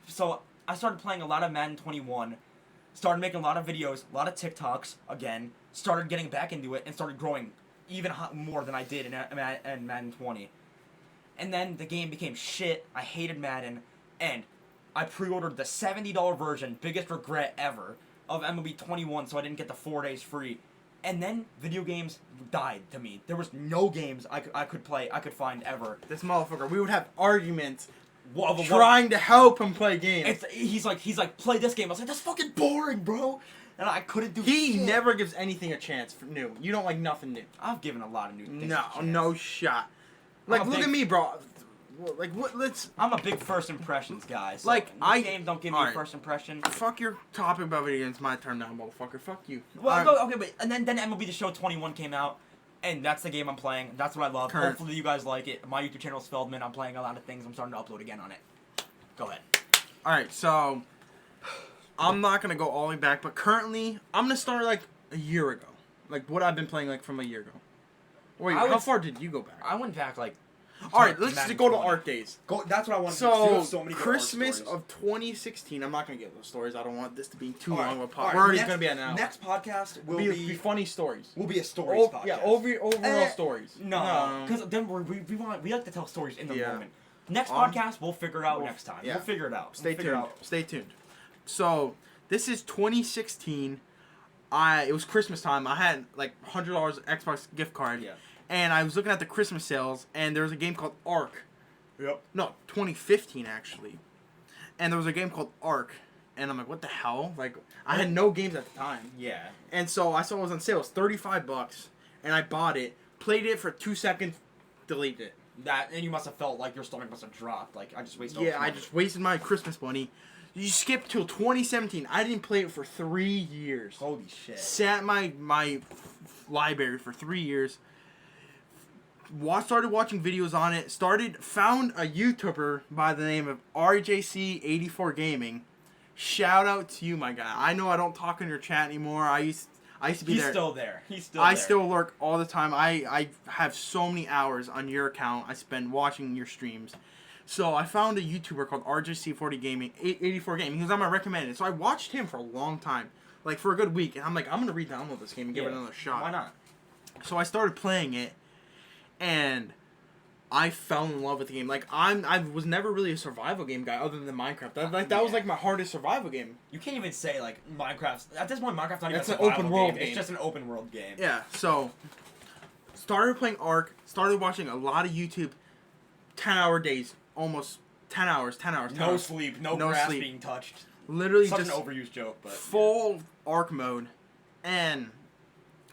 Speaker 2: So I started playing a lot of Madden 21, started making a lot of videos, a lot of TikToks again, started getting back into it, and started growing even more than I did in Madden 20. And then the game became shit. I hated Madden, and I pre-ordered the $70 version, biggest regret ever, of MLB 21, so I didn't get the 4 days free. And then video games died to me. There was no games I could play, I could find ever.
Speaker 1: This motherfucker, we would have arguments
Speaker 2: Of
Speaker 1: trying to help him play games.
Speaker 2: He's like, play this game. I was like, that's fucking boring, bro. And I couldn't do
Speaker 1: He
Speaker 2: shit.
Speaker 1: never gives anything a chance for new. You don't like nothing new.
Speaker 2: I've given a lot of new things
Speaker 1: No,
Speaker 2: a chance.
Speaker 1: no shot. Like,
Speaker 2: I'm a
Speaker 1: look
Speaker 2: big-
Speaker 1: at me, bro. Like, what? Let's
Speaker 2: I'm a big first impressions guy. So
Speaker 1: Like,
Speaker 2: games don't give me a
Speaker 1: alright.
Speaker 2: first impression.
Speaker 1: fuck your topic about video games. My turn now, motherfucker. Fuck you.
Speaker 2: Well,
Speaker 1: Alright.
Speaker 2: okay, but and then MLB The Show 21 came out, and that's the game I'm playing. That's what I love.
Speaker 1: Current.
Speaker 2: Hopefully you guys like it. My YouTube channel is Feldman. I'm playing a lot of things. I'm starting to upload again on it. Go ahead.
Speaker 1: All right, so I'm not gonna go all the way back, but currently I'm gonna start like a year ago, like what I've been playing like from a year ago. Wait,
Speaker 2: I
Speaker 1: how
Speaker 2: would-
Speaker 1: far did you go back?
Speaker 2: I went back like
Speaker 1: All right, let's
Speaker 2: Madden
Speaker 1: just go to
Speaker 2: 20.
Speaker 1: art days.
Speaker 2: That's what I want to do. You
Speaker 1: So,
Speaker 2: have so many good art
Speaker 1: Christmas
Speaker 2: stories.
Speaker 1: of 2016. I'm not gonna get those stories. I don't want this to be too
Speaker 2: All
Speaker 1: long of a
Speaker 2: all
Speaker 1: pod. We're already
Speaker 2: next-
Speaker 1: gonna be at an hour.
Speaker 2: Next podcast will
Speaker 1: be funny stories.
Speaker 2: will be a stories podcast.
Speaker 1: Yeah, overall stories.
Speaker 2: No, because then we like to tell stories in the
Speaker 1: Yeah.
Speaker 2: moment. Next
Speaker 1: Um,
Speaker 2: podcast we'll figure it out
Speaker 1: we'll-
Speaker 2: next time.
Speaker 1: yeah.
Speaker 2: We'll figure it out.
Speaker 1: Stay
Speaker 2: We'll figure it
Speaker 1: tuned.
Speaker 2: out.
Speaker 1: Stay tuned. So this is 2016. It was Christmas time. I had like $100 Xbox gift card.
Speaker 2: Yeah.
Speaker 1: And I was looking at the Christmas sales, and there was a game called Ark.
Speaker 2: Yep.
Speaker 1: No, 2015 actually. And there was a game called Ark, and I'm like, what the hell? Like, I had no games at the time.
Speaker 2: Yeah.
Speaker 1: And so I saw it was on sale. It was $35, and I bought it, played it for 2 seconds, deleted it.
Speaker 2: That and you must have felt like your stomach must have dropped. Like I just wasted. all
Speaker 1: Yeah,
Speaker 2: this
Speaker 1: I
Speaker 2: money.
Speaker 1: just wasted my Christmas money. You skip till 2017. I didn't play it for 3 years.
Speaker 2: Holy shit.
Speaker 1: Sat my library for 3 years. Started watching videos on it. Found a YouTuber by the name of RJC84 Gaming. Shout out to you, my guy. I know I don't talk in your chat anymore. I used to be
Speaker 2: He's
Speaker 1: there.
Speaker 2: still there. He's still
Speaker 1: I
Speaker 2: there.
Speaker 1: still lurk all the time. I have so many hours on your account I spend watching your streams. So I found a YouTuber called RJC40 Gaming, 84 Gaming. He was on my recommended. So I watched him for a long time, like for a good week. And I'm like, I'm gonna re-download this game and give it another shot.
Speaker 2: Why not?
Speaker 1: So I started playing it, and I fell in love with the game. Like I was never really a survival game guy other than Minecraft. That was like my hardest survival game.
Speaker 2: You can't even say like Minecraft. At this point, Minecraft's not even
Speaker 1: It's
Speaker 2: a
Speaker 1: an
Speaker 2: survival
Speaker 1: open world
Speaker 2: game.
Speaker 1: game.
Speaker 2: It's just an open world game.
Speaker 1: Yeah. So started playing Ark. Started watching a lot of YouTube. 10-hour days, almost 10 hours. 10 hours. 10
Speaker 2: No
Speaker 1: hours.
Speaker 2: sleep. No,
Speaker 1: No
Speaker 2: grass
Speaker 1: sleep.
Speaker 2: being touched.
Speaker 1: Literally
Speaker 2: Such
Speaker 1: just
Speaker 2: an overused joke, but
Speaker 1: full Ark mode, and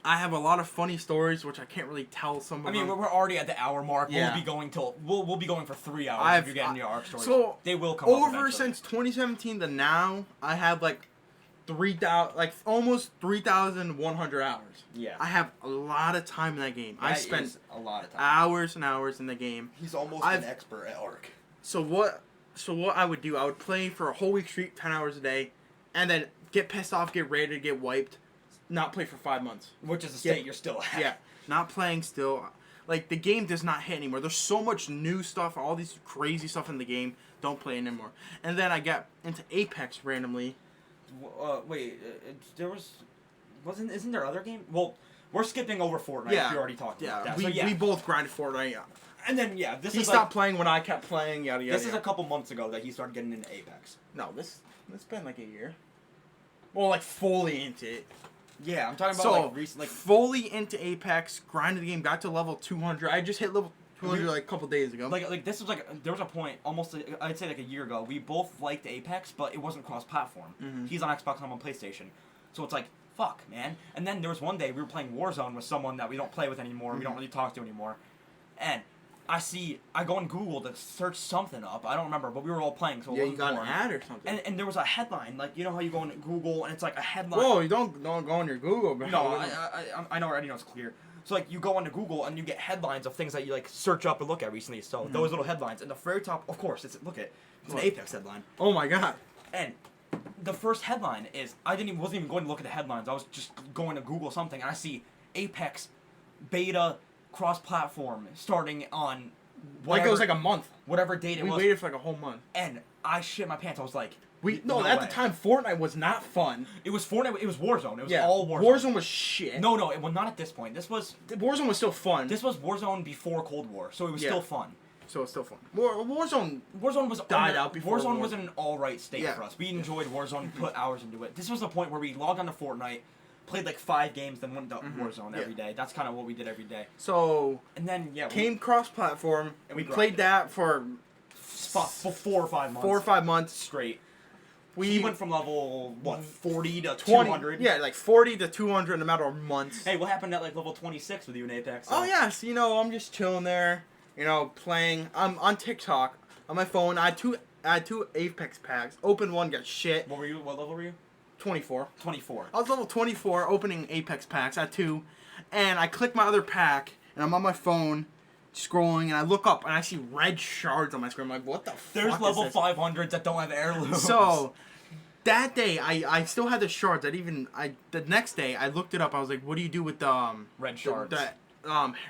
Speaker 1: I have a lot of funny stories which I can't really tell some of
Speaker 2: I mean,
Speaker 1: them.
Speaker 2: we're already at the hour mark.
Speaker 1: Yeah.
Speaker 2: We'll be going till we'll be going for 3 hours
Speaker 1: I've-
Speaker 2: if you get into arc stories.
Speaker 1: So
Speaker 2: they will come up
Speaker 1: over
Speaker 2: eventually.
Speaker 1: since 2017 to now, I have like 3,000, like almost 3,100 hours.
Speaker 2: Yeah.
Speaker 1: I have a lot of time in that game. I
Speaker 2: That
Speaker 1: spent
Speaker 2: is a lot of time.
Speaker 1: hours and hours in the game.
Speaker 2: He's almost
Speaker 1: I've-
Speaker 2: an expert at arc.
Speaker 1: So what I would do, I would play for a whole week straight, 10 hours a day, and then get pissed off, get raided, get wiped, not play for 5 months.
Speaker 2: Which is a
Speaker 1: Yeah.
Speaker 2: state you're still at.
Speaker 1: Yeah, not playing still. Like, the game does not hit anymore. There's so much new stuff, all these crazy stuff in the game. Don't play it anymore. And then I got into Apex randomly.
Speaker 2: Wait, there isn't there other game? Well, we're skipping over Fortnite.
Speaker 1: Yeah.
Speaker 2: If you already talked about
Speaker 1: Yeah,
Speaker 2: that.
Speaker 1: we,
Speaker 2: So, yeah.
Speaker 1: we both grinded Fortnite.
Speaker 2: And then this
Speaker 1: He
Speaker 2: is
Speaker 1: stopped playing when I kept playing, yada yada.
Speaker 2: this is a couple months ago that he started getting into Apex.
Speaker 1: No, it's been like a year. Well, like fully into it.
Speaker 2: Yeah, I'm talking about
Speaker 1: So,
Speaker 2: like recent, like
Speaker 1: fully into Apex, grinded the game, got to level 200. I just hit level 200 like a couple days ago.
Speaker 2: like this was like there was a point almost I'd say like a year ago we both liked Apex but it wasn't cross-platform.
Speaker 1: Mhm.
Speaker 2: He's on Xbox, I'm on PlayStation, so it's like fuck man. And then there was one day we were playing Warzone with someone that we don't play with anymore, we don't really talk to anymore, and I go on Google to search something up. I don't remember, but we were all playing. So it
Speaker 1: yeah, you
Speaker 2: wasn't
Speaker 1: got an
Speaker 2: boring.
Speaker 1: ad or something.
Speaker 2: And there was a headline, like you know how you go on Google and it's like a headline.
Speaker 1: Whoa, you don't go on your Google, bro.
Speaker 2: No, I know, I already know it's clear. So like you go onto Google and you get headlines of things that you like search up and look at recently. So those little headlines, and the very top, of course, it's an
Speaker 1: What?
Speaker 2: Apex headline.
Speaker 1: Oh my god.
Speaker 2: And the first headline is wasn't even going to look at the headlines. I was just going to Google something, and I see Apex beta cross-platform starting on
Speaker 1: Like it was like a month.
Speaker 2: whatever date it
Speaker 1: We
Speaker 2: was.
Speaker 1: waited for like a whole month.
Speaker 2: And I shit my pants. I was like,
Speaker 1: No, at the time Fortnite was not fun.
Speaker 2: it was Fortnite. It was Warzone. It was
Speaker 1: Yeah,
Speaker 2: all Warzone.
Speaker 1: Warzone was shit.
Speaker 2: No, it was not at this point. This was
Speaker 1: Warzone was still fun.
Speaker 2: Warzone before Cold War, so it was
Speaker 1: Yeah.
Speaker 2: still fun.
Speaker 1: So it's still fun. Warzone.
Speaker 2: Warzone was
Speaker 1: Died out before
Speaker 2: Warzone
Speaker 1: War.
Speaker 2: was in an all right state
Speaker 1: Yeah.
Speaker 2: for us. We enjoyed Warzone, put hours into it. This was the point where we logged onto Fortnite, played like 5 games, then went to Warzone
Speaker 1: Yeah.
Speaker 2: every day. That's kind of what we did every day.
Speaker 1: So
Speaker 2: And then
Speaker 1: came cross-platform, and we played that for
Speaker 2: for 4 or 5 months.
Speaker 1: 4 or 5 months.
Speaker 2: straight.
Speaker 1: We
Speaker 2: We went from level 40 to
Speaker 1: 20,
Speaker 2: 200.
Speaker 1: yeah, like 40 to 200 in a matter of months.
Speaker 2: Hey, what happened at like level 26 with you in Apex?
Speaker 1: Oh yes, I'm just chilling there, playing. I'm on TikTok on my phone. I had two Apex packs. Opened one, got shit.
Speaker 2: What level were you?
Speaker 1: 24.
Speaker 2: 24.
Speaker 1: I was level 24, opening Apex packs. I had 2, and I click my other pack, and I'm on my phone, scrolling, and I look up, and I see red shards on my screen. I'm like, what the
Speaker 2: There's
Speaker 1: fuck
Speaker 2: level
Speaker 1: is this?
Speaker 2: 500s that don't have heirlooms.
Speaker 1: So that day, I still had the shards. The next day I looked it up. I was like, what do you do with the
Speaker 2: Red shards.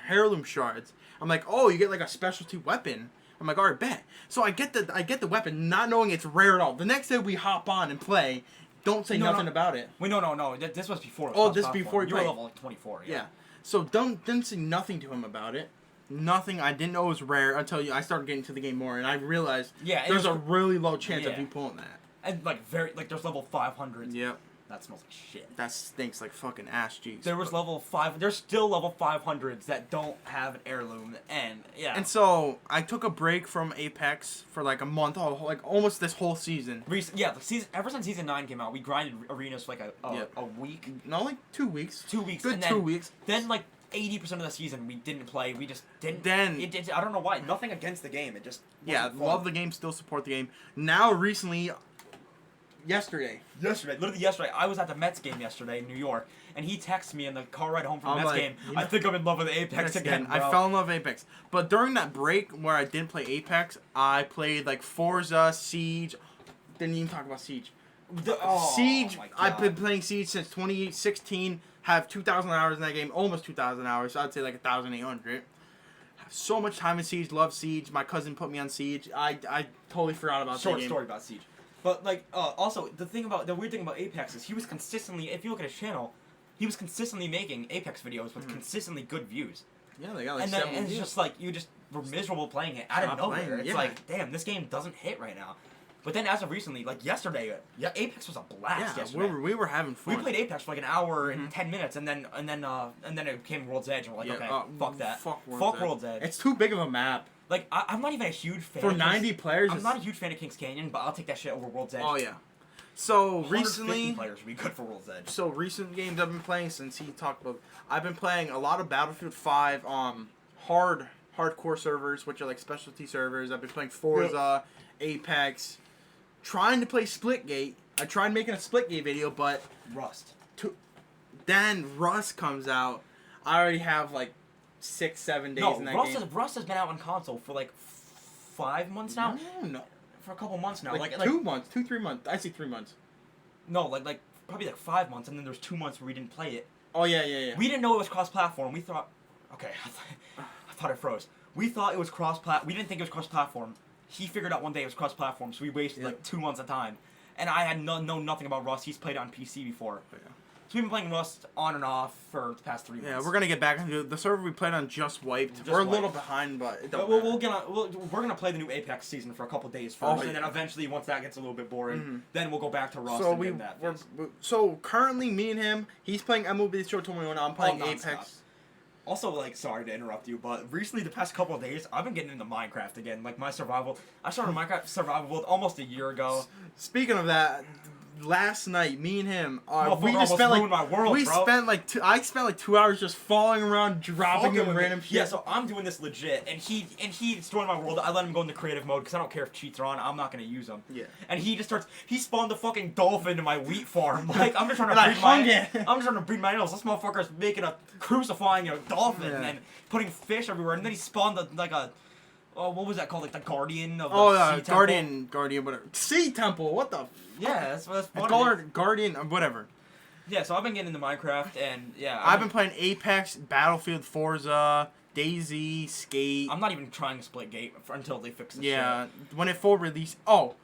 Speaker 1: heirloom shards. I'm like, oh, you get like a specialty weapon. I'm like, alright, bet. So I get the weapon, not knowing it's rare at all. The next day we hop on and play. Don't say nothing about it.
Speaker 2: Wait, no. This was before.
Speaker 1: Oh, this before
Speaker 2: you were level like 24.
Speaker 1: Yeah. So didn't say nothing to him about it. Nothing. I didn't know it was rare until I started getting to the game more, and I realized there's a really low chance of you pulling that.
Speaker 2: And like there's level 500s.
Speaker 1: Yep.
Speaker 2: That smells like shit.
Speaker 1: That stinks like fucking ass cheeks.
Speaker 2: There was level 5. There's still level 500s that don't have an heirloom, and yeah.
Speaker 1: And so I took a break from Apex for like a month, like almost this whole season.
Speaker 2: The season ever since season 9 came out, we grinded arenas for like a week.
Speaker 1: No, like 2 weeks.
Speaker 2: 2 weeks.
Speaker 1: Good
Speaker 2: and
Speaker 1: 2 weeks.
Speaker 2: Then like 80% of the season we didn't play. We just didn't.
Speaker 1: Then
Speaker 2: I don't know why. Nothing against the game. It just
Speaker 1: love the game. Still support the game. Now recently. Yesterday,
Speaker 2: literally yesterday, I was at the Mets game yesterday in New York, and he texted me in the car ride home from the Mets game. I think I'm in love with Apex again, bro.
Speaker 1: I fell in love with Apex, but during that break where I didn't play Apex, I played like Forza, Siege. Didn't even talk about Siege. Siege. I've been playing Siege since 2016. Have 2,000 hours in that game, almost 2,000 hours. So I'd say like 1,800. Have so much time in Siege. Love Siege. My cousin put me on Siege. I totally forgot about that game.
Speaker 2: Short story about Siege. But like, also the weird thing about Apex is he was consistently, if you look at his channel, he was consistently making Apex videos with consistently good views.
Speaker 1: Yeah, they got like
Speaker 2: and
Speaker 1: 7
Speaker 2: then it's just like you just were miserable playing it out of nowhere. It's like, damn, this game doesn't hit right now. But then as of recently, like yesterday, Apex was a blast. Yesterday.
Speaker 1: we were having fun.
Speaker 2: We played Apex for like an hour and 10 minutes, and then it became World's Edge, and we're like, okay, fuck that, fuck World's Edge.
Speaker 1: It's too big of a map.
Speaker 2: Like, I'm not even a huge fan
Speaker 1: for 90 players.
Speaker 2: I'm not a huge fan of King's Canyon, but I'll take that shit over World's Edge.
Speaker 1: Oh yeah. So recently,
Speaker 2: players would be good for World's Edge.
Speaker 1: So recent games I've been playing since he talked about. I've been playing a lot of Battlefield 5 hardcore servers, which are like specialty servers. I've been playing Forza, Apex, trying to play Splitgate. I tried making a Splitgate video, but
Speaker 2: Rust.
Speaker 1: Then Rust comes out. I already have like 6-7 days in that game.
Speaker 2: Rust has been out on console for like 5 months now.
Speaker 1: No.
Speaker 2: For a couple months now.
Speaker 1: Like 2 months, 2-3 months. I see 3 months.
Speaker 2: No, like probably like 5 months, and then there's 2 months where we didn't play it.
Speaker 1: Oh yeah.
Speaker 2: We didn't know it was cross-platform. We thought, okay, I thought it froze. We thought it was cross-platform. We didn't think it was cross-platform. He figured out one day it was cross-platform, so we wasted like 2 months of time. And I had known nothing about Rust. He's played it on PC before. Oh, yeah. So we've been playing Rust on and off for the past 3 months.
Speaker 1: Yeah, we're gonna get back into the server we played on. Just wiped. We're a little behind, but it don't
Speaker 2: we're gonna play the new Apex season for a couple days first, and then eventually, once that gets a little bit boring, then we'll go back to Rust.
Speaker 1: So currently, me and him, he's playing MLB Show 21. I'm playing Apex.
Speaker 2: Also, like, sorry to interrupt you, but recently, the past couple of days, I've been getting into Minecraft again. Like, I started Minecraft survival build almost a year ago.
Speaker 1: Speaking of that, last night, me and him,
Speaker 2: we just spent like my world,
Speaker 1: I spent like 2 hours just falling around, dropping him random shit.
Speaker 2: Yeah, so I'm doing this legit, and he destroyed my world. I let him go into creative mode because I don't care if cheats are on. I'm not gonna use them. Yeah. And he spawned the fucking dolphin in my wheat farm. Like I'm just trying to breed my animals. This motherfucker's making a crucifying a dolphin and putting fish everywhere, and then he spawned what was that called? Like the guardian of the sea
Speaker 1: guardian, whatever. Sea temple. What the?
Speaker 2: Yeah, that's
Speaker 1: guardian, whatever.
Speaker 2: Yeah, so I've been getting into Minecraft, and yeah,
Speaker 1: I've been playing Apex, Battlefield, Forza, DayZ, Skate.
Speaker 2: I'm not even trying Splitgate until they fix this.
Speaker 1: Yeah, when it full release. Oh,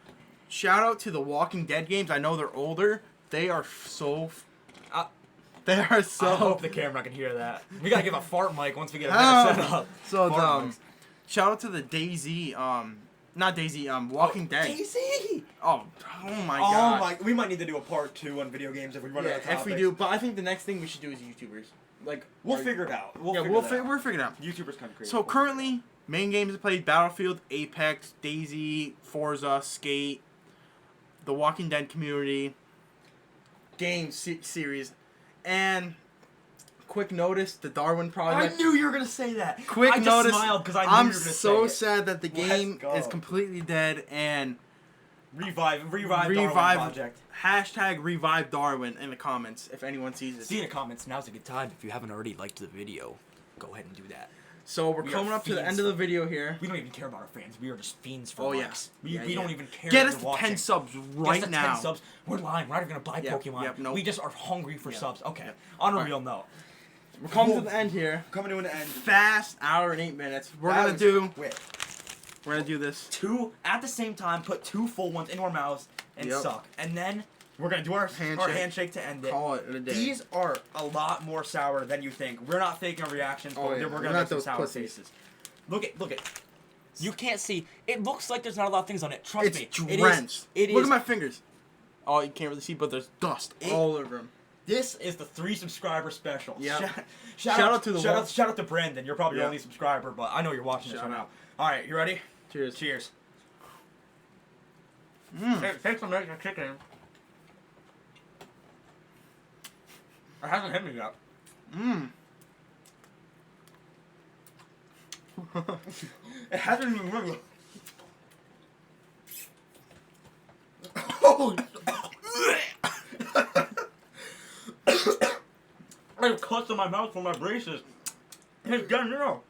Speaker 1: shout out to the Walking Dead games. I know they're older. They are so. They are so.
Speaker 2: I hope the camera can hear that. We gotta give a fart mic once we get a better setup.
Speaker 1: So shout out to the DayZ, not DayZ, Walking Dead.
Speaker 2: DayZ!
Speaker 1: Oh my god.
Speaker 2: Oh my, we might need to do a part 2 on video games if we run out of topics.
Speaker 1: If we do, but I think the next thing we should do is YouTubers. Like,
Speaker 2: we'll figure it out.
Speaker 1: We're figuring it out.
Speaker 2: YouTubers kind of crazy.
Speaker 1: So currently, main games I played: Battlefield, Apex, DayZ, Forza, Skate, the Walking Dead community, series, and quick notice, the Darwin Project.
Speaker 2: I knew you were gonna say that.
Speaker 1: I
Speaker 2: just smiled because I knew you were gonna say it.
Speaker 1: I'm so sad that the game is completely dead and
Speaker 2: revive Darwin Project.
Speaker 1: Hashtag revive Darwin in the comments if anyone sees it.
Speaker 2: See in the comments. Now's a good time. If you haven't already liked the video, go ahead and do that.
Speaker 1: So we're coming up to the end of the video here.
Speaker 2: We don't even care about our fans. We are just fiends for likes. We don't even care.
Speaker 1: Get us to 10 subs right now.
Speaker 2: 10 subs. We're lying. We're not even gonna buy Pokemon. We just are hungry for subs. Okay. On a real note.
Speaker 1: We're coming to the end here.
Speaker 2: Coming to an end.
Speaker 1: Fast hour and 8 minutes. We're
Speaker 2: That
Speaker 1: gonna
Speaker 2: was
Speaker 1: do.
Speaker 2: quick.
Speaker 1: We're gonna do this.
Speaker 2: 2 at the same time. Put 2 full ones into our mouths and
Speaker 1: Yep.
Speaker 2: suck. And then we're gonna do our handshake to end it.
Speaker 1: Call it a day.
Speaker 2: These are a lot more sour than you think. We're not faking our reactions.
Speaker 1: Oh,
Speaker 2: but
Speaker 1: yeah.
Speaker 2: we're
Speaker 1: We're
Speaker 2: gonna
Speaker 1: not
Speaker 2: make some
Speaker 1: those
Speaker 2: sour
Speaker 1: pussies.
Speaker 2: faces. Look at. You can't see. It looks like there's not a lot of things on it. Trust
Speaker 1: It's
Speaker 2: me.
Speaker 1: drenched.
Speaker 2: It
Speaker 1: Look
Speaker 2: is.
Speaker 1: at my fingers. Oh, you can't really see, but there's dust all over them.
Speaker 2: This is the 3 subscriber special.
Speaker 1: Yeah.
Speaker 2: Shout out to shout out to Brandon. You're probably
Speaker 1: Yeah.
Speaker 2: your only subscriber, but I know you're watching this
Speaker 1: Shout
Speaker 2: right now.
Speaker 1: out.
Speaker 2: All right, you ready?
Speaker 1: Cheers.
Speaker 2: Cheers.
Speaker 1: Thanks for making chicken.
Speaker 2: It hasn't hit me yet. It hasn't even hit me. Oh. I have cuts in my mouth from my braces. It's getting real.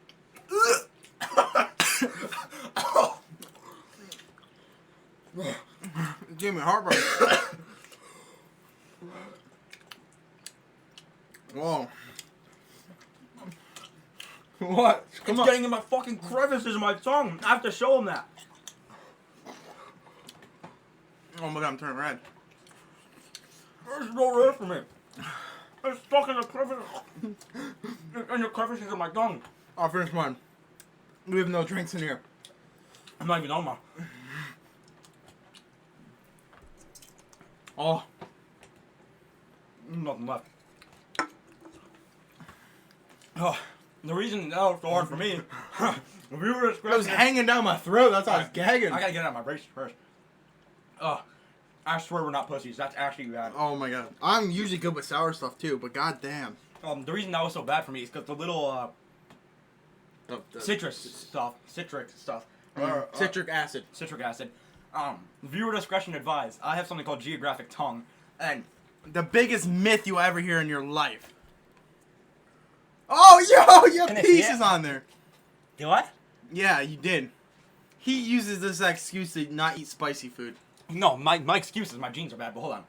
Speaker 1: It gave me heartburn. Whoa. What? Come
Speaker 2: It's
Speaker 1: on.
Speaker 2: getting in my fucking crevices in my tongue. I have to show him that.
Speaker 1: Oh my god, I'm turning red.
Speaker 2: There's no red for me. It's stuck in the crevices. In the crevices of my tongue.
Speaker 1: I'll finish mine. We have no drinks in here.
Speaker 2: I'm not even on my.
Speaker 1: Oh.
Speaker 2: Nothing left. Oh, the reason that was so hard for me, viewer
Speaker 1: It was
Speaker 2: discretion.
Speaker 1: hanging down my throat. That's how I was gagging.
Speaker 2: I gotta get out of my braces first. I swear we're not pussies. That's actually bad.
Speaker 1: Oh my god. I'm usually good with sour stuff too, but god damn.
Speaker 2: The reason that was so bad for me is because the little citric stuff.
Speaker 1: Citric acid.
Speaker 2: Citric acid. Viewer discretion advised. I have something called geographic tongue, and
Speaker 1: The biggest myth you ever hear in your life. Oh, yo, you have
Speaker 2: Can I see
Speaker 1: pieces
Speaker 2: it?
Speaker 1: on there.
Speaker 2: you what?
Speaker 1: Yeah, you did. He uses this excuse to not eat spicy food.
Speaker 2: No, my excuse is my genes are bad. But hold on.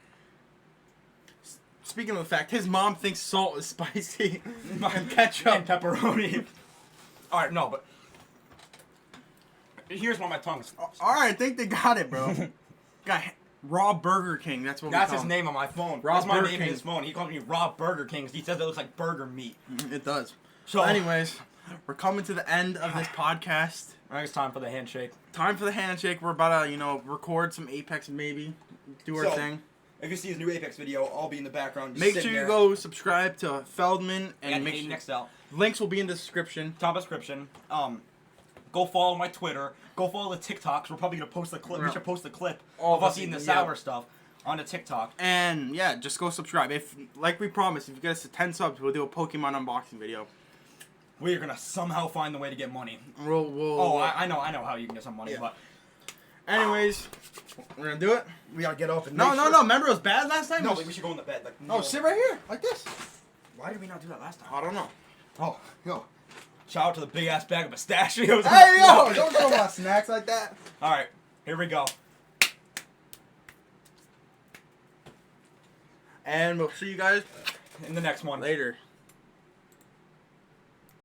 Speaker 1: Speaking of the fact, his mom thinks salt is spicy. And ketchup.
Speaker 2: And pepperoni. All right, no, but here's one of my tongues.
Speaker 1: Alright, I think they got it, bro. Got Raw Burger King. That's what
Speaker 2: That's
Speaker 1: we
Speaker 2: his
Speaker 1: call
Speaker 2: name on my phone.
Speaker 1: Raw
Speaker 2: That's my
Speaker 1: Burger
Speaker 2: name
Speaker 1: King.
Speaker 2: in his phone. He calls me Raw Burger King 'cause he says it looks like burger meat.
Speaker 1: him. It does.
Speaker 2: So,
Speaker 1: Anyways, we're coming to the end of this podcast.
Speaker 2: I think it's time for the handshake.
Speaker 1: Time for the handshake. We're about to, record some Apex maybe. Do our
Speaker 2: So,
Speaker 1: thing.
Speaker 2: If you see his new Apex video, I'll be in the background. Just
Speaker 1: Make
Speaker 2: sitting
Speaker 1: sure you
Speaker 2: there.
Speaker 1: go subscribe to Feldman and
Speaker 2: And
Speaker 1: make
Speaker 2: Hayden
Speaker 1: sure
Speaker 2: Excel.
Speaker 1: links will be in the description.
Speaker 2: Top description. Go follow my Twitter. Go follow the TikToks. We're probably gonna post the clip. We should post the clip
Speaker 1: All
Speaker 2: of us eating the
Speaker 1: yeah.
Speaker 2: sour stuff on the TikTok.
Speaker 1: And yeah, just go subscribe. If like we promised, if you get us to 10 subs, we'll do a Pokemon unboxing video.
Speaker 2: We are gonna somehow find the way to get money.
Speaker 1: We'll
Speaker 2: Oh, I know how you can get some money,
Speaker 1: Yeah.
Speaker 2: but
Speaker 1: anyways, we're gonna do it.
Speaker 2: we gotta get up and
Speaker 1: No,
Speaker 2: make
Speaker 1: no,
Speaker 2: sure-
Speaker 1: no. Remember it was bad last time?
Speaker 2: No, we should go in the bed. Like,
Speaker 1: No, sit right here, like this.
Speaker 2: Why did we not do that last time?
Speaker 1: I don't know.
Speaker 2: Oh, yo. Shout out to the big ass bag of pistachios.
Speaker 1: Hey yo, don't talk about snacks like that.
Speaker 2: All right, here we go.
Speaker 1: And we'll see you guys
Speaker 2: In the next one.
Speaker 1: later.